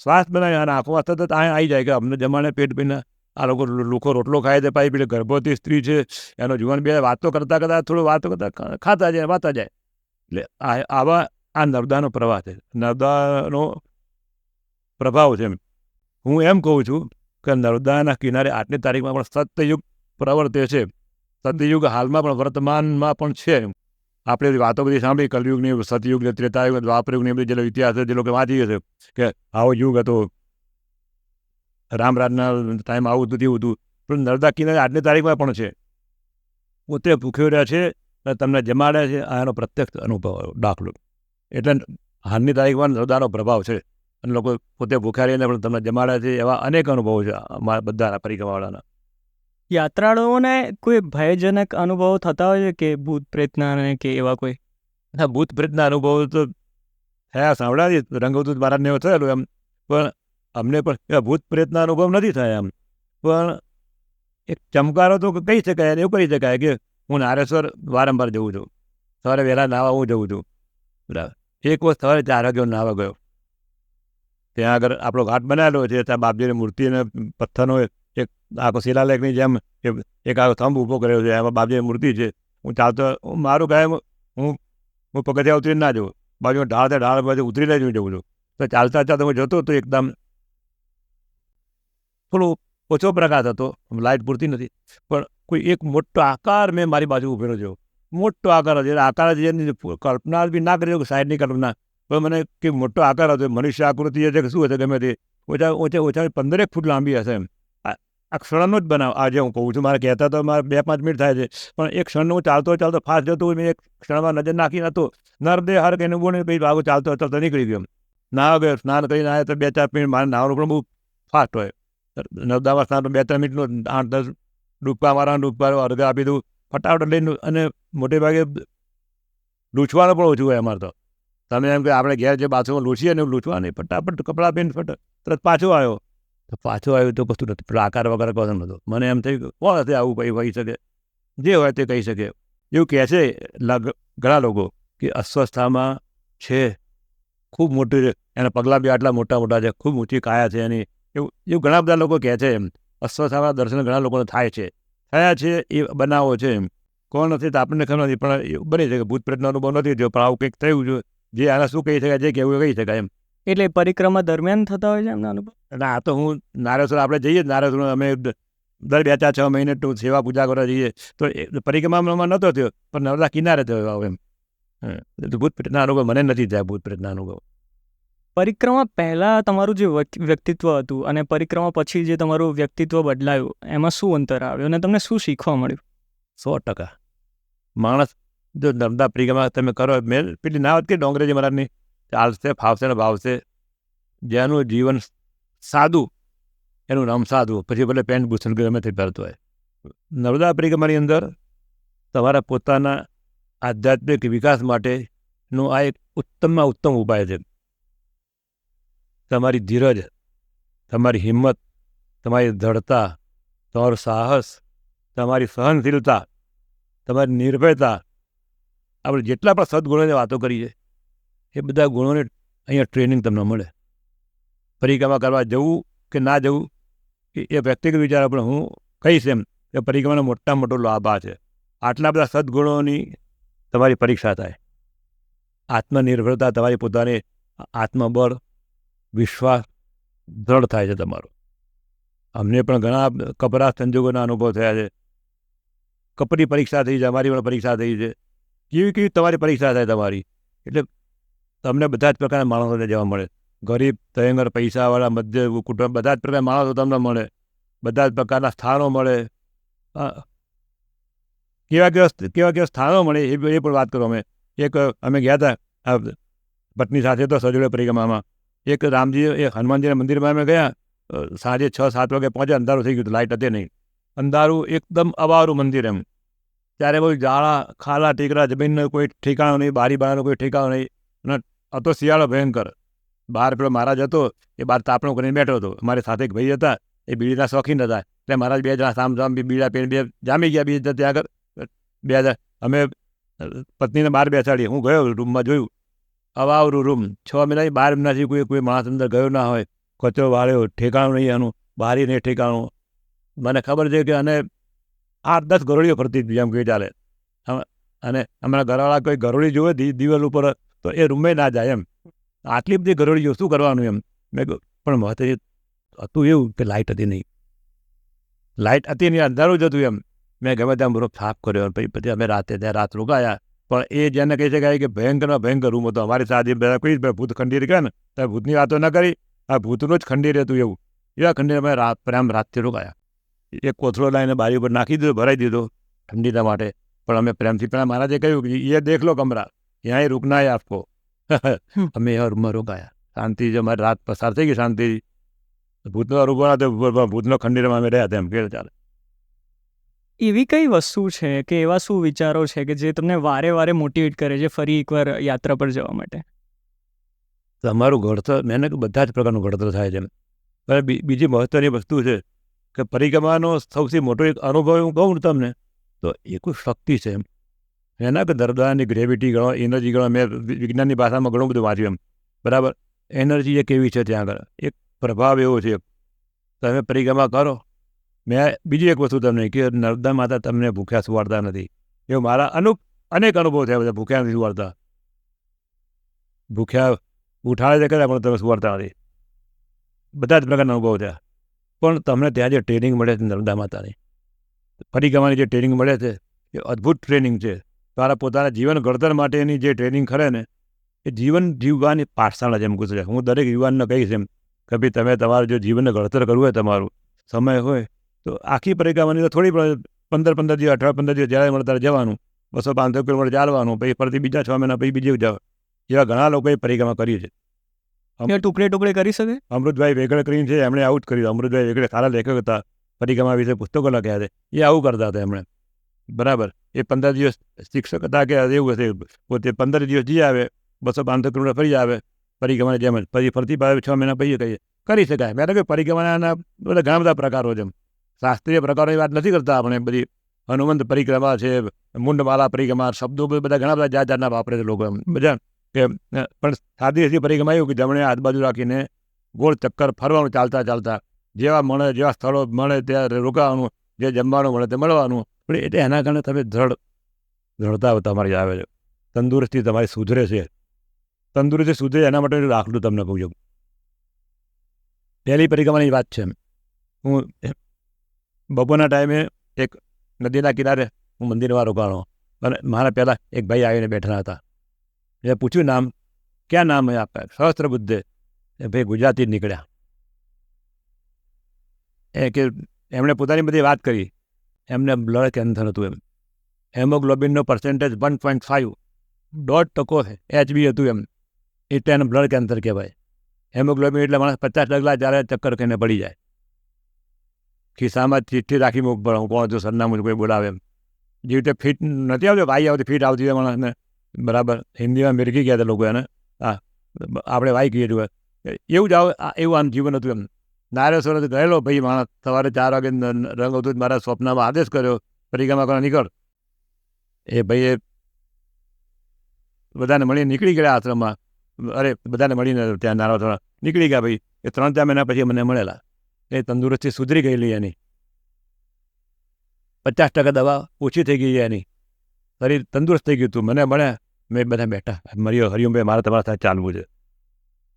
શ્વાસ બનાવી અને આંખો સતત આવી જાય કે અમને જમાને પેટ પીને આ લોકો રોટલો ખાય છે. પાછી પેલી ગર્ભવતી સ્ત્રી છે એનો જીવન બે વાતો કરતાં થોડું વાતો કરતાં ખાતા જાય વાતા જાય. એટલે આ નર્મદાનો પ્રવાહ છે, નર્મદાનો પ્રભાવ છે. હું એમ કહું છું કે નર્મદાના કિનારે આજની તારીખમાં પણ સત્યયુગ પ્રવર્તે છે. સત્યયુગ હાલમાં પણ વર્તમાનમાં પણ છે. આપણે વાતો બધી સાંભળી કલયુગની, સતયુગ, ત્રેતાયુગ, દ્વાપરયુગની બધી જે ઇતિહાસ જે લોકો વાંચીએ છે કે આવો યુગ હતો, રામરાજના ટાઈમ આવું હતું તેવું હતું. પણ નર્મદા કિનારે આજની તારીખમાં પણ છે. પોતે ભૂખ્યો રહ્યા છે અને તમને જમાડે છે. આ એનો પ્રત્યક્ષ અનુભવ દાખલો. એટલે હાલની તારીખમાં નર્મદાનો પ્રભાવ છે અને લોકો પોતે ભૂખ્યા રહીને પણ તમને જમાડે છે. એવા અનેક અનુભવો છે અમારા બધાના પરિક્રમાવાળાના. યાત્રાળુઓને કોઈ ભયજનક અનુભવો થતા હોય છે કે ભૂત પ્રેતના કે એવા કોઈ? હા, ભૂત પ્રેતના અનુભવો તો થયા, સાંભળ્યા. રંગવદૂત મહારાજને એવું થયેલું એમ. પણ અમને પણ એવા ભૂત પ્રેતના અનુભવ નથી થયા એમ. પણ એક ચમકારો તો કહી શકાય, એવું કહી શકાય કે હું નારેશ્વર વારંવાર જઉં છું. સવારે વહેલા નાહવા હું જઉં છું. બરાબર. એક વખત સવારે 4 વાગે નાહવા ગયો. ત્યાં આગળ આપણો ઘાટ બનાવેલો છે. ત્યાં બાપજીની મૂર્તિ અને પથ્થરનો એક આખો શિલાલેખની જેમ એક આખો થંભ ઊભો કર્યો છે. એમાં બાપજીની મૂર્તિ છે. હું ચાલતો મારું કાયમ હું પગથિયા ઉતરીને ના જઉં, બાજુમાં ઢાળ બાજુ ઉતરીને જ હું જઉં છું. તો ચાલતા હું જતો તો એકદમ થોડો ઓછો પ્રકાશ હતો, લાઇટ પૂરતી નથી. પણ કોઈ એક મોટો આકાર મેં મારી બાજુ ઊભેલો જોયો. મોટો આકાર હતો. આકાર જેની કલ્પના બી ના કરી સાઈડની કલ્પના. પણ મને કે મોટો આકાર હતો. મનુષ્ય આકૃતિ છે કે શું હશે ગમે તે ઓછા 15 ફૂટ લાંબી હશે એમ. આ ક્ષણનો જ બનાવ આજે હું કહું છું. મારે કહેતા તો મારે 2-5 મિનિટ થાય છે. પણ એક ક્ષણનો હું ચાલતો ફાસ્ટ જતો મેં એક ક્ષણમાં નજર નાખી નહોતો. નર્મદે હર કહીને બોને પછી ભાગો ચાલતો નીકળી ગયો. નાહવા ગયો, સ્નાન કરીને આવ્યો તો 2-4 મિનિટ મારે નાહવાનું પણ બહુ ફાસ્ટ હોય. નર્મદામાં સ્નાન 2-3 મિનિટનું 8-10 ડૂબકા મારવાનું, ડૂબકા અડધા આપી દઉં ફટાફટ લઈને. અને મોટે ભાગે લૂછવાનું પણ ઓછું હોય અમારે તો. તમે એમ કે આપણે ઘેર જે બાથરૂમમાં લૂછીએ ને એવું લૂછવા નહીં. ફટાફટ કપડાં પહેરીને તરત પાછો આવ્યો તો કશું નથી. પેલો આકાર વગર કશું નહોતો. મને એમ થયું કે કોણ હશે આવું કંઈ કહી શકે, જે હોય તે કહી શકે. એવું કહે છે ઘણા લોકો કે અસ્વસ્થામાં છે, ખૂબ મોટી છે, એના પગલાં બી આટલા મોટા છે, ખૂબ ઊંચી કાયા છે એની. એવું ઘણા બધા લોકો કહે છે. એમ અસ્વસ્થામાં દર્શન ઘણા લોકોને થાય છે, થયા છે. એ બનાવો છે. એમ કોણ નથી તો આપણને ખબર નથી. પણ એવું બની શકે ભૂત પ્રેતનો અનુભવ નથી થયો, પણ આવું કંઈક થયું છે. જે આના શું કહી શકાય, જે કહેવું કહી શકાય એમ. એટલે પરિક્રમા દરમિયાન થતા હોય છે એમના અનુભવ? એટલે આ તો હું નારેશ્વર આપણે જઈએ નારેશ્વર અમે દર 2-4-6 મહિને સેવા પૂજા કરવા જઈએ. તો પરિક્રમામાં નહોતો થયો, પણ નર્મદા કિનારે થયો એમ. ભૂત પ્રેતના અનુભવ મને નથી થયા. ભૂત પ્રેતના અનુભવ પરિક્રમા પહેલાં તમારું જે વ્યક્તિત્વ હતું અને પરિક્રમા પછી જે તમારું વ્યક્તિત્વ બદલાયું એમાં શું અંતર આવ્યું અને તમને શું શીખવા મળ્યું? 100%. માણસ જો નર્મદા પરિક્રમા તમે કરો, મેં પેલી ના વાત કે ડોંગરેજી મહારાજની, ચાલશે ફાવશે ને ભાવશે, જેનું જીવન સાદું એનું નામ સાદું, પછી ભલે પેન્ટ ભૂષણ ગમે તે પહેરતો હોય. નર્મદા પરિક્રમાની અંદર તમારા પોતાના આધ્યાત્મિક વિકાસ માટેનો આ એક ઉત્તમમાં ઉત્તમ ઉપાય છે. તમારી ધીરજ, તમારી હિંમત, તમારી દ્રઢતા, તમારું સાહસ, તમારી સહનશીલતા, તમારી નિર્ભયતા, આપણે જેટલા પણ સદગુણોની વાતો કરીએ એ બધા ગુણોને અહીંયા ટ્રેનિંગ તમને મળે. પરિક્રમા કરવા જવું કે ના જવું એ વ્યક્તિગત વિચાર, પણ હું કહીશ એમ કે પરિક્રમાનો મોટા મોટો લાભ આ છે. આટલા બધા સદગુણોની તમારી પરીક્ષા થાય. આત્મનિર્ભરતા, તમારી પોતાની આત્મબળ, વિશ્વાસ દ્રઢ થાય છે તમારો. અમને પણ ઘણા કપરા સંજોગોના અનુભવ થયા છે. કપરી પરીક્ષા થઈ છે, અમારી પણ પરીક્ષા થઈ છે. કેવી કેવી તમારી પરીક્ષા થાય તમારી, એટલે તમને બધા જ પ્રકારના માણસોને જવા મળે. ગરીબ, તયંગર, પૈસાવાળા, મધ્ય કુટુંબ, બધા જ પ્રકારના માણસો તમને મળે, બધા જ પ્રકારના સ્થાનો મળે. કેવા કેવા સ્થાનો મળે એ પણ વાત કરો. અમે ગયા હતા પત્ની સાથે તો સજોડે પરિક્રમામાં. એક રામજી એ હનુમાનજીના મંદિરમાં અમે ગયા, સાંજે 6-7 વાગે પહોંચ્યા, અંધારું થઈ ગયું હતું, લાઇટ હતી નહીં, અંધારું એકદમ અવારું મંદિર એમ. ત્યારે કોઈ જાળા ખાલા ટેકરા, જમીનનો કોઈ ઠેકાણો નહીં, બારી બારનો કોઈ ઠેકાણો નહીં. અને હતો શિયાળો ભયંકર. બહાર પેલો મહારાજ હતો એ બહાર તાપણું કરીને બેઠો હતો. અમારી સાથે એક ભાઈ હતા, એ બીડીના શોખીન હતા, એટલે મહારાજ 2 જણા સામ બીડા પીને 2 જામી ગયા. બીજા ત્યાં આગળ 2 અમે પત્નીને બહાર બેસાડી. હું ગયો રૂમમાં, જોયું અવાવરું રૂમ, 6 મહિનાની બહાર એમનાથી કોઈ માણસ અંદર ગયો ના હોય. કચરો વાળ્યો, ઠેકાણું નહીં એનું, બારી નહીં ઠેકાણું. મને ખબર છે કે અને 8-10 ગરોળીઓ ફરતી હતી, એમ કે ચાલે. અને અમારા ઘરવાળા કોઈ ગરોળી જોવે દિવાલ ઉપર તો એ રૂમે ના જાય એમ. આટલી બધી ગરોળીઓ શું કરવાનું એમ. મેં કહ્યું પણ મહત્વ હતું એવું કે લાઇટ હતી નહીં, લાઇટ હતી નહીં, અંધારું જ હતું એમ. મેં ગમે ત્યાં બરોબર સાફ કર્યો. પછી અમે રાતે ત્યાં રાત રોકાયા. પણ એ જેને કહી શકાય કે ભયંકરમાં ભયંકર રૂમ હતો. અમારી સાથે બધા કોઈ ભૂત ખંડીર કહે ને, તો ભૂતની વાતો ન કરી, આ ભૂતનું જ ખંડીર હતું એવું. એવા ખંડીર અમે રાતથી રોકાયા. એક કોથળો લાવીને બારી ઉપર નાખી દીધો, ભરાઈ દીધો ઠંડીના માટે. પણ અમે પ્રેમથી પેલા મહારાજે કહ્યું કે એ દેખ લો કમરા, યહાં રૂકના હે આપકો. અમે એવા રૂમમાં રોકાયા. શાંતિ જે અમારી રાત પસાર થઈ ગઈ શાંતિ. ભૂતનો રૂમ હતો, ભૂતનો ખંડીરમાં અમે રહ્યા હતા એમ કે ચાલે. એવી કઈ વસ્તુ છે કે એવા શું વિચારો છે કે જે તમને વારે વારે મોટિવેટ કરે છે ફરી એકવાર યાત્રા પર જવા માટે? તમારું ઘડતર, મેં બધા જ પ્રકારનું ઘડતર થાય છે. પણ બીજી મહત્ત્વની વસ્તુ છે કે પરિક્રમાનો સૌથી મોટો એક અનુભવ હું કહું તમને તો એ કોઈ શક્તિ છે એમ. એના કે દરદારની ગ્રેવિટી ગણો, એનર્જી ગણો. મેં વિજ્ઞાનની ભાષામાં ઘણું બધું વાંચ્યું એમ, બરાબર. એનર્જી એક એવી છે ત્યાં આગળ, એક પ્રભાવ એવો છે. તમે પરિક્રમા કરો. મેં બીજી એક વસ્તુ તમને કે નર્મદા માતા તમને ભૂખ્યા સુવાડતા નથી. એવું મારા અનેક અનુભવ થયા બધા. ભૂખ્યા નથી સુવાડતા, ભૂખ્યા ઉઠાડે છે કર્યા પણ તમે સુવાડતા નથી. બધા જ પ્રકારના અનુભવ થયા. પણ તમને ત્યાં જે ટ્રેનિંગ મળે છે નર્મદા માતાની, પરિક્રમાની જે ટ્રેનિંગ મળે છે એ અદ્ભુત ટ્રેનિંગ છે. તારા પોતાના જીવન ઘડતર માટેની જે ટ્રેનિંગ ખરે ને, એ જીવન જીવવાની પાઠશાળા જેમ કહું છું. હું દરેક યુવાનને કહીશ એમ કે ભાઈ તમે તમારું જો જીવનને ઘડતર કરવું હોય, તમારું સમય હોય તો આખી પરિક્રમાની તો થોડી પણ 15 દિવસ 18-15 દિવસ જ્યારે મળે ત્યારે જવાનું, 200-500 કિલોમીટર ચાલવાનું, પછી ફરીથી બીજા 6 મહિના પછી બીજે જાવ. એવા ઘણા લોકોએ પરિક્રમા કરી છે. ટુકડે કરી શકે. અમૃતભાઈ વેગળ કરીને છે, એમણે આવું જ કર્યું. અમૃતભાઈ વેગળે સારા લેખક હતા, પરિક્રમા વિશે પુસ્તકો લખ્યા છે. એ આવું કરતા હતા એમણે, બરાબર. એ 15 દિવસ શિક્ષક હતા કે એવું હશે. પોતે 15 દિવસ જઈ આવે, 200-500 કિલોમીટર ફરી આવે પરિક્રમાની જેમ જ. પછી ફરતી 6 મહિના પછી કહીએ કરી શકાય. મેં તો કહ્યું પરિક્રમાના બધા ઘણા બધા પ્રકારો છે. શાસ્ત્રીય પ્રકારોની વાત નથી કરતા આપણે. બધી હનુમંત પરિક્રમા છે, મુંડમાલા પરિક્રમા, શબ્દો બધા ઘણા બધા જાતના વાપરે છે લોકો એમ બધા. કે પણ સાદી એવી પરિક્રમા એવું કે જમણે આજુબાજુ રાખીને ગોળ ચક્કર ફરવાનું ચાલતા ચાલતા. જેવા મળે, જેવા સ્થળો મળે ત્યાં રોકાવાનું, જે જમવાનું મળે તે મળવાનું. પણ એટલે એના કારણે તમે દ્રઢતા તમારી આવે છે, તંદુરસ્તી તમારી સુધરે છે. તંદુરસ્તી સુધરે એના માટે દાખલું તમને કહું છું. પહેલી પરિક્રમાની વાત છે. હું બપોરના ટાઈમે એક નદીના કિનારે હું મંદિરમાં રોકાણો, અને મારા પહેલાં એક ભાઈ આવીને બેઠા હતા. મેં પૂછ્યું નામ, ક્યાં નામ હે આપકા? સહસ્ત્ર બુદ્ધે. એ ભાઈ ગુજરાતી જ નીકળ્યા. એ કે એમણે પોતાની બધી વાત કરી. એમને બ્લડ કેન્સર હતું. એમ હેમોગ્લોબિનનો પર્સન્ટેજ 1.5 1.5% છે. HB હતું એમ, એટલે એને બ્લડ કેન્સર કહેવાય. હેમોગ્લોબિન એટલે માણસ 50 ડગલા જ્યારે ચક્કર ખાઈને પડી જાય. ખિસ્સામાં ચિઠ્ઠી રાખી મૂક પડે, હું કોણ છું, સરનામું કોઈ બોલાવે એમ. જે રીતે ફીટ નથી આવતી, વાઈ આવતી ફીટ આવતી હોય માણસને, બરાબર હિન્દીમાં મિરગી ગયા હતા લોકો એને. હા, આપણે વાઈ કહીએ છીએ એવું જ આવે. એવું આમ જીવન હતું એમ. નારેશ્વર ગયેલો ભાઈ માણસ, સવારે 4 વાગે રંગ હતું, મારા સ્વપ્નમાં આદેશ કર્યો પરિક્રમા કરવા નીકળ. એ ભાઈએ બધાને મળીને નીકળી ગયા આશ્રમમાં. અરે બધાને મળીને ત્યાં નારાયણ નીકળી ગયા ભાઈ. એ 3-4 મહિના પછી મને મળેલા. એ તંદુરસ્તી સુધરી ગયેલી એની, 50% દવા ઓછી થઈ ગઈ એની, શરીર તંદુરસ્ત થઈ ગયું હતું. મને મળ્યા, મેં બધા બેઠા, મર્યો હરિઓમભાઈ મારે તમારા સાથે ચાલવું છે.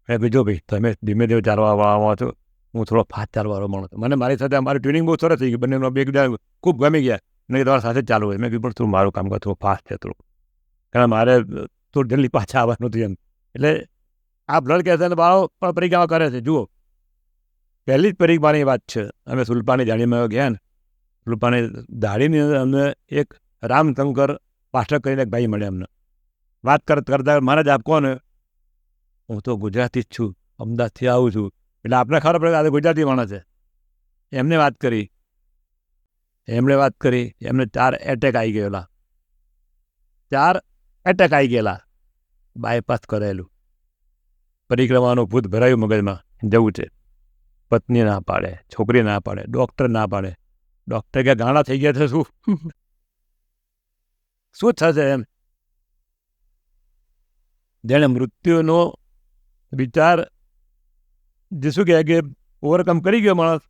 મેં બીજો ભાઈ તમે ધીમે ધીમે ચાલવા છો, હું થોડો ફાસ્ટ ચાલવાવાળો માણસ. મને મારી સાથે મારી ટ્યુનિંગ બહુ સરસ થઈ ગઈ, બંને એકબીજા ખૂબ ગમી ગયા. મેં તમારા સાથે જ ચાલવું હોય. મેં કીધું પણ તું મારું કામ કર, થોડું ફાસ્ટ છે થોડું, કારણ મારે થોડું જલ્દી પાછા આવવાનું હતું એમ. એટલે આ બ્લડ કેન્સરના બાળો પણ પરિક્રમા કરે છે. જુઓ, પહેલી જ પરિક્રમાની વાત છે. અમે સુલપાની દાડીમાં ગયા ને, સુલપાની દાડીની અંદર અમને એક રામશંકર પાઠક કરીને એક ભાઈ મળ્યા. અમને વાત કરતા મારા જ આપ કોને, હું તો ગુજરાતી જ છું, અમદાવાદથી આવું છું. એટલે આપણે ખબર પડે આ ગુજરાતી માણસ છે. એમને વાત કરી, એમને 4 એટેક આવી ગયેલા. 4 એટેક આવી ગયેલા. બાયપાસ કરેલું. પરિક્રમાનું ભૂત ભરાયું મગજમાં, જવું છે. પત્ની ના પાડે, છોકરી ના પાડે, ડૉક્ટર ના પાડે. ડૉક્ટર કે ગાણા થઈ ગયા છે, શું થશે એમ. જેણે મૃત્યુનો વિચાર જે શું કહે કે ઓવરકમ કરી ગયો માણસ.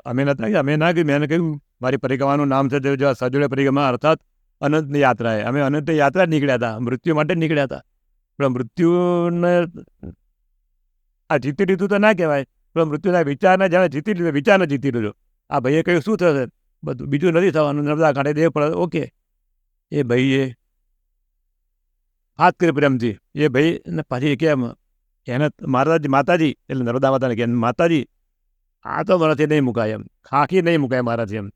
અમે ના કહ્યું, મેં કહ્યું મારી પરિક્રમાનું નામ છે સજોડે પરિક્રમા, અર્થાત અનંતની યાત્રા. અમે અનંતની યાત્રા જ નીકળ્યા હતા, મૃત્યુ માટે જ નીકળ્યા હતા. પણ મૃત્યુને આ જીતી લીધું તો ના કહેવાય, પણ મૃત્યુના વિચારને જાણે જીતી લીધો, વિચારને જીતી લીધો. આ ભાઈએ કહ્યું શું થશે, બધું બીજું નથી થવાનું, નર્મદા કાંઠે દેવ પડે. ઓકે, એ ભાઈએ હાથ કરી પ્રેમથી. એ ભાઈને પાછી કેમ એને માતાજી એટલે નર્મદા માતાને કે માતાજી આ તો મારાથી નહીં મુકાય એમ, ખાખી નહીં મુકાય મારાથી એમ.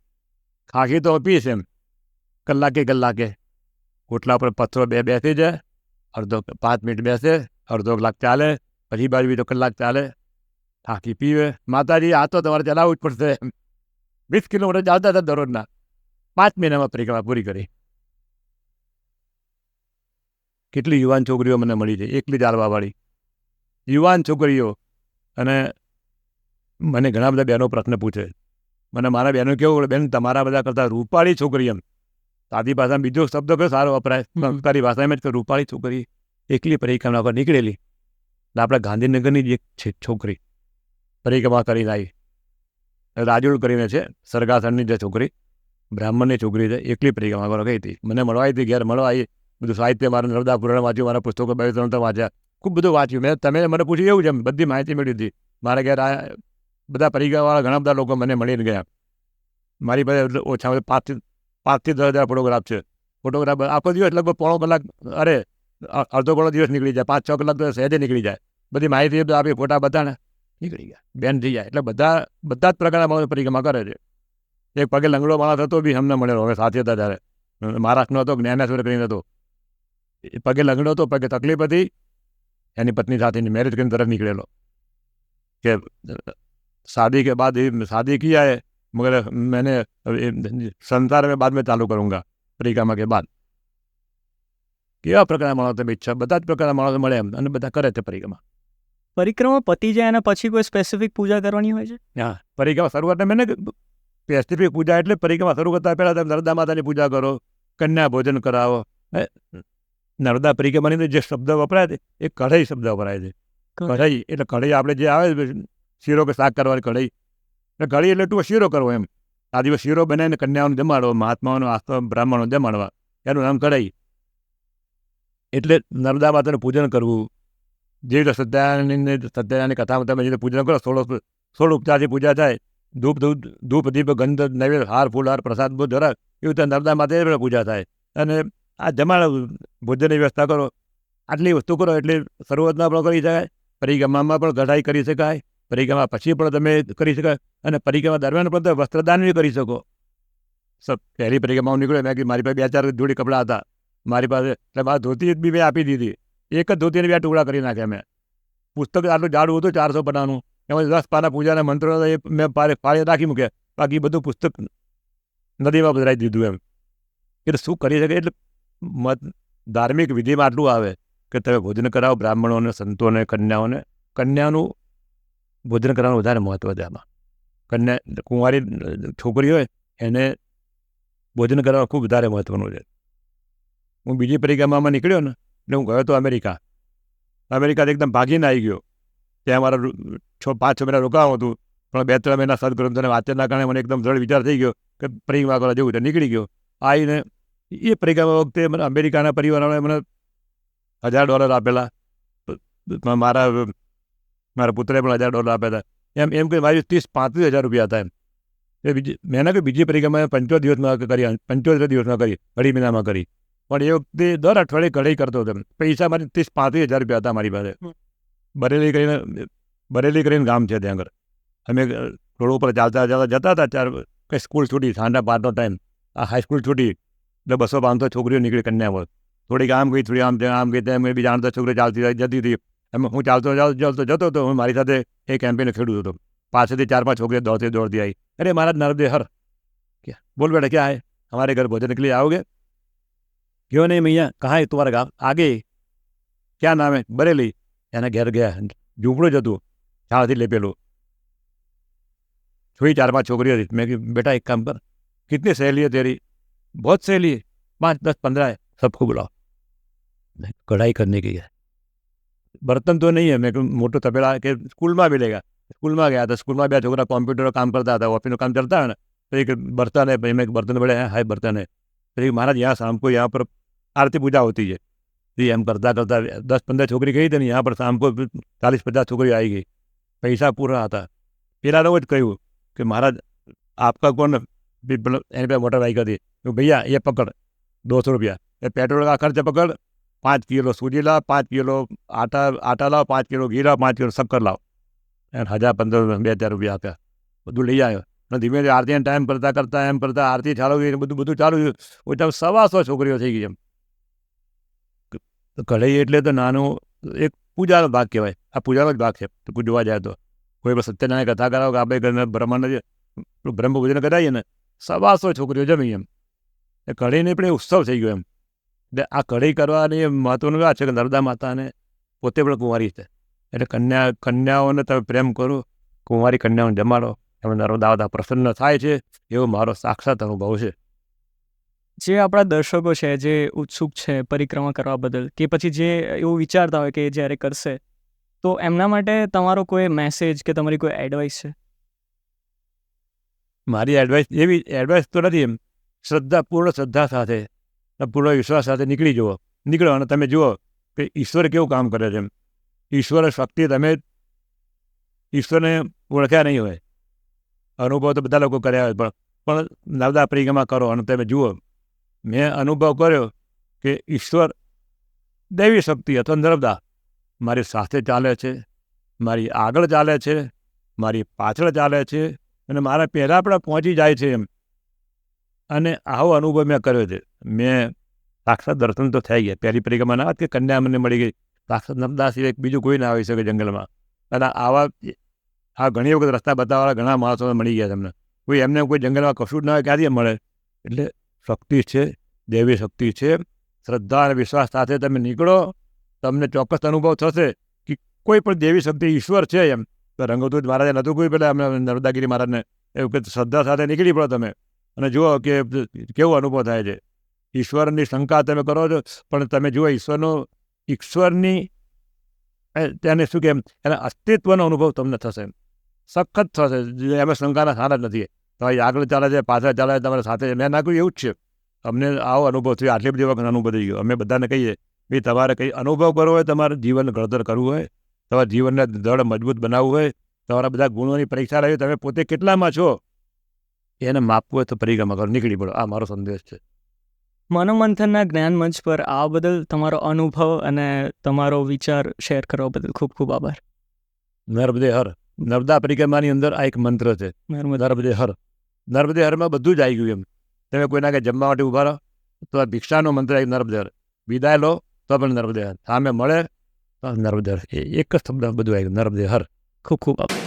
ખાખી તો પીશ એમ, કલાકે કોટલા પર પથ્થરો બેસી જાય, અડધો 5 મિનિટ બેસે, અડધો કલાક ચાલે, પછી બાજુ બીજો કલાક ચાલે, ખાખી પીવે. માતાજી આ તો તમારે ચલાવવું જ પડશે એમ. 20 કિલોમીટર ચાલતા હતા દરરોજના. 5 મહિનામાં પરિક્રમા પૂરી કરી. કેટલી યુવાન છોકરીઓ મને મળી છે, એકલી ચાલવાવાળી યુવાન છોકરીઓ. અને મને ઘણા બધા બહેનો પ્રશ્ન પૂછે. મને મારા બહેનો કેવું પડે, બેન તમારા બધા કરતાં રૂપાળી છોકરી એમ. સાદી ભાષામાં બીજો શબ્દ કયો સારો વપરાય, સંસ્કારી ભાષામાં જ રૂપાળી છોકરી એકલી પરિક્રમા પર નીકળેલી. આપણે ગાંધીનગરની જ એક છોકરી પરિક્રમા કરીને આવી, રાજુલ કરીને છે, સરગાસણની જે છોકરી, બ્રાહ્મણની છોકરી છે, એકલી પરિક્રમા કરવા ગઈ હતી. મને મળવા આવી હતી, ઘેર મળવા આવી. બધું સાહિત્ય મારું નર્મદા પુરાણ વાંચ્યું, મારા પુસ્તકો 2-3 વાંચ્યા, ખૂબ બધું વાંચ્યું મેં. તમે મને પૂછ્યું એવું છે એમ, બધી માહિતી મેળવી હતી. મારા ઘેર આ બધા પરિક્રમાવાળા ઘણા બધા લોકો મને મળીને ગયા. મારી પાસે ઓછામાં 5 થી 10 હજાર ફોટોગ્રાફ છે. ફોટોગ્રાફ આખો દિવસ લગભગ પોણો કલાક, અરે અડધો પોણો દિવસ નીકળી જાય, 5-6 કલાક તો સહેજે નીકળી જાય. બધી માહિતી આપી, ફોટા બધાને નીકળી ગયા, બેન થઈ જાય. એટલે બધા જ પ્રકારના માણસો પરિક્રમા કરે છે. એક પગે લંગડો માણસ હતો બી અમને મળેલો, અમે સાથે હતા ત્યારે. મહારાષ્ટ્રનો હતો, જ્ઞાનેશ્વર કરીને હતો. એ પગે લંગડો હતો, પગે તકલીફ હતી, એની પત્ની સાથેની મેરેજ કરીને તરફ નીકળેલો કે शादी के बाद ही शादी किया है मगर मैंने संसार में बाद में चालू करूँगा परिक्रमा के बाद. કેવા પ્રકારના માણસો ઈચ્છા, બધા જ પ્રકારના માણસો મળે એમ, અને બધા કરે છે પરિક્રમા. પરિક્રમા પતી જાય અને પછી કોઈ સ્પેસિફિક પૂજા કરવાની હોય છે? હા, પરિક્રમા શરૂઆતમાં મેં સ્પેસિફિક પૂજા એટલે પરિક્રમા શરૂ કરતા પહેલાં તમે નર્મદા માતાની પૂજા કરો, કન્યા ભોજન કરાવો. નર્મદા પરિક્રમાની અંદર જે શબ્દ વપરાય છે એ કઢાઈ શબ્દ વપરાય છે. કઢાઈ એટલે કઢાઈ આપણે જે આવે શીરો કે શાક કરવાની કઢાઈ, એટલે કઢાઈ એટલે ટૂંકો શીરો કરવો એમ. આ દિવસ શીરો બનાવીને કન્યાઓને જમાડવો, મહાત્માઓનો આસ્થા બ્રાહ્મણો જમાડવા, એનું નામ કઢાઈ. એટલે નર્મદા માતાનું પૂજન કરવું. જે રીતે સત્યનારાયણની કથામાં તમે જે પૂજન કરો, 16 ઉપચારથી પૂજા થાય, ધૂપ દીપ ગંધ નૈવેદ્ય હાર ફૂલ હાર પ્રસાદ બધું ધરાય, એવી રીતે નર્મદા માતા પૂજા થાય. અને આ જમાડ ભોજનની વ્યવસ્થા કરો, આટલી વસ્તુ કરો એટલે શરૂઆતમાં પણ કરી શકાય. પરિક્રમામાં પણ કઢાઈ કરી શકાય, પરિક્રમા પછી પણ તમે કરી શકાય, અને પરિક્રમા દરમિયાન પણ તમે વસ્ત્રદાન બી કરી શકો. પહેલી પરિક્રમાઓ નીકળ્યો, મેં કીધું મારી પાસે 2-4 જોડી કપડાં હતા મારી પાસે, એટલે મારા ધોતી બી મેં આપી દીધી. એક જ ધોતીને 2 ટુકડા કરી નાખ્યા મેં. પુસ્તક આટલું જાડું હતું 400 પાનાનું, એમાં 10 પાના પૂજાના મંત્રો એ મેં ફાળી રાખી મૂક્યા, બાકી બધું પુસ્તક નદીમાં પધરાવી દીધું એમ. એટલે શું કરી શકે? એટલે ધાર્મિક વિધિમાં આટલું આવે કે તમે ભોજન કરાવો બ્રાહ્મણોને, સંતોને, કન્યાઓને. કન્યાનું ભોજન કરવાનું વધારે મહત્ત્વ છે આમાં. કન્યા કુંવારી છોકરી હોય એને ભોજન કરવાનું ખૂબ વધારે મહત્ત્વનું છે. હું બીજી પરિક્રમામાં નીકળ્યો ને એટલે હું ગયો હતો અમેરિકાથી એકદમ ભાગીને આવી ગયો. ત્યાં મારા 5-6 મહિના રોકાવાનું હતું, પણ 2-3 મહિના સદગ્રંથોને વાંચનના કારણે મને એકદમ દ્રઢ વિચાર થઈ ગયો કે પરિક્રમા કરવા જેવું છે. નીકળી ગયો. આવીને એ પરિક્રમા વખતે મને અમેરિકાના પરિવારોએ મને $1000 આપેલા, મારા પુત્રએ પણ $1000 આપ્યા હતા. એમ કે મારી 30-35 હજાર રૂપિયા હતા એમ. મેં ના કે બીજી પરિક્રમા 75 દિવસમાં કરી, 75 દિવસમાં કરી, અઢી મહિનામાં કરી. પણ એ વખતે દર અઠવાડિયે કઢાઈ કરતો હતો. પૈસા મારી 30-35 હજાર રૂપિયા હતા મારી પાસે. બરેલી કરીને ગામ છે ત્યાં આગળ. અમે રોડ ઉપર ચાલતા જતા હતા. કંઈ સ્કૂલ છૂટી, સાંજના 5નો ટાઈમ, આ હાઈસ્કૂલ છૂટી એટલે 200-500 છોકરીઓ નીકળી કન્યાઓ. થોડીક આમ ગઈ, થોડી આમ ગઈ, તેમ બી જાણતા છોકરીઓ ચાલતી જતી હતી. એમ હું ચાલતો જતો હતો. હું મારી સાથે એ કેમ્પેન ખેડૂત હતો. પાછળથી 4-5 છોકરીઓ દોડતી આવી. અરે महाराज नर्मदे हर, क्या बोल बेटा क्या है, हमारे घर भोजन के लिए आओगे? क्यों नहीं मैया, कहाँ है तुम्हारा गाँव? आगे. क्या नाम है? बरेली. એના ઘેર ગયા. ઝૂંપડું જ હતું, છાળથી લેપેલું. જોઈ 4-5 છોકરીઓ હતી. મેં કીધું બેટા એક કામ કર, कितनी सहेली है तेरी? बहुत सहेली है, 5, 10, 15 है, सबको बुलाओ, कढ़ाई करने की है. बर्तन तो नहीं है. મેં મોટો તપેલા કે સ્કૂલમાં મિલેગા. સ્કૂલમાં ગયા હતા. સ્કૂલમાં 2 છોકરા કોમ્પ્યુટર કામ કરતા હતા, ઓફિસનું કામ ચલતા है ना. तो एक बर्तन है, मैं बर्तन बड़े हैं, हाय बर्तन है. फिर महाराज यहाँ शाम को यहाँ पर आरती पूजा होती है. ये हम करता 10-15 छोकरी गई थी. यहाँ पर शाम को 40-50 छोकरी आई गई. पैसा पूरा आता. પેલા જ કહ્યું કે महाराज आपका कौन? एन पे मोटर बाइक थी. तो भैया ये पकड़ ₹200, ये पेट्रोल का खर्च पकड़, 5 किलो सूजी ला, 5 किलो आटा लाओ, 5 किलो घी लाओ, 5 किलो सब कर लाओ. 1,000-1,500 ₹2,000 આપ્યા. બધું લઈ આવ્યો. અને ધીમે ધીમે આરતીનો ટાઈમ કરતા આરતી ચાલુ ગઈ, બધું ચાલુ ગયું. ઓછા 100 છોકરીઓ થઈ ગઈ એમ. કઢાઈ એટલે તો નાનું એક પૂજાનો ભાગ કહેવાય. આ પૂજાનો જ ભાગ છે તો જોવા જાય તો. કોઈ પણ સત્યનારાયણ કથા કરાવો કે આપણે બ્રહ્માંડ બ્રહ્મ પૂજન કરાવીએ ને, 100 છોકરીઓ જમી એમ. એ કઢાઈને પણ એ ઉત્સવ થઈ ગયો એમ. એટલે આ કઢાઈ કરવાની મહત્વનું આ છે કે નર્મદા માતાને પોતે પણ કુંવારી છે. એટલે કન્યાઓને તમે પ્રેમ કરો, કુંવારી કન્યાઓને જમાડો, એમાં નર્મદા માતા પ્રસન્ન થાય છે, એવો મારો સાક્ષાત અનુભવ છે. જે આપણા દર્શકો છે, જે ઉત્સુક છે પરિક્રમા કરવા બદલ, કે પછી જે એવું વિચારતા હોય કે જ્યારે કરશે, તો એમના માટે તમારો કોઈ મેસેજ કે તમારી કોઈ એડવાઇસ છે? મારી એડવાઇસ તો નથી એમ. પૂર્ણ શ્રદ્ધા સાથે, પૂર્ણ વિશ્વાસ સાથે નીકળો અને તમે જુઓ કે ઈશ્વર કેવું કામ કરે છે એમ. ઈશ્વર શક્તિ, તમે ઈશ્વરને ઓળખ્યા નહીં હોય, અનુભવ તો બધા લોકો કર્યા હોય, પણ નર્મદા પરિક્રમા કરો અને તમે જુઓ. મેં અનુભવ કર્યો કે ઈશ્વર, દૈવી શક્તિ અથવા નર્મદા મારી સાથે ચાલે છે, મારી આગળ ચાલે છે, મારી પાછળ ચાલે છે, અને મારા પહેલાં પણ પહોંચી જાય છે એમ. અને આવો અનુભવ મેં કર્યો છે. મેં સાક્ષાત દર્શન તો થઈ ગયા. પહેલી પરિક્રમા ના કે કન્યા મને મળી ગઈ. સાક્ષાત નર્મદા સિવાય બીજું કોઈ ના આવી શકે જંગલમાં. અને આ ઘણી વખત રસ્તા બતાવવાળા ઘણા માણસો મળી ગયા તમને. એમને કોઈ જંગલમાં કશું જ ના હોય, ક્યાંથી મળે? એટલે શક્તિ છે, દૈવી શક્તિ છે. શ્રદ્ધા અને વિશ્વાસ સાથે તમે નીકળો, તમને ચોક્કસ અનુભવ થશે કે કોઈ પણ દેવી શક્તિ, ઈશ્વર છે એમ. તો રંગોદૂત મહારાજે નહોતું કોઈ પેલા અમને નર્મદાગીરી મહારાજને એવું કે શ્રદ્ધા સાથે નીકળી પડો તમે અને જુઓ કે કેવો અનુભવ થાય છે. ઈશ્વરની શંકા તમે કરો છો, પણ તમે જુઓ ઈશ્વરની તેને શું કેમ, એના અસ્તિત્વનો અનુભવ તમને થશે, સખત થશે. એમાં શંકાના સારા જ નથી. તમારી આગળ ચાલે છે, પાછળ ચાલે છે, તમારી સાથે. મેં નાખ્યું એવું જ છે. અમને આવો અનુભવ થયો, આટલી બધી વખત અનુભવ થઈ ગયો. અમે બધાને કહીએ ભાઈ, તમારે કંઈ અનુભવ કરવો હોય, તમારે જીવન ઘડતર કરવું હોય, તમારા જીવનને દૃઢ મજબૂત બનાવવું હોય, તમારા બધા ગુણોની પરીક્ષા લેવી, તમે પોતે કેટલામાં છો એને માપવું હોય તો પરિક્રમા કરો, નીકળી પડો. આ મારો સંદેશ છે. મનોમંથનના જ્ઞાન મંચ પર આ બદલ તમારો અનુભવ અને તમારો વિચાર શેર કરવા બદલ ખૂબ ખૂબ આભાર. નર્મદે હર. નર્મદા પરિક્રમાની અંદર આ એક મંત્ર છે, નર્મદે હર. નર્મદે હરમાં બધું જ આવી ગયું એમ. તમે કોઈના કે જમવા માટે ઊભા રહો તો આ ભિક્ષાનો મંત્ર એક નર્મદે હર. વિદાય લો તો પણ નર્મદે હર. સામે મળે તો નર્મદે હર. એક જ શબ્દ બધું આવી ગયું, નર્મદે હર. ખૂબ ખૂબ આભાર.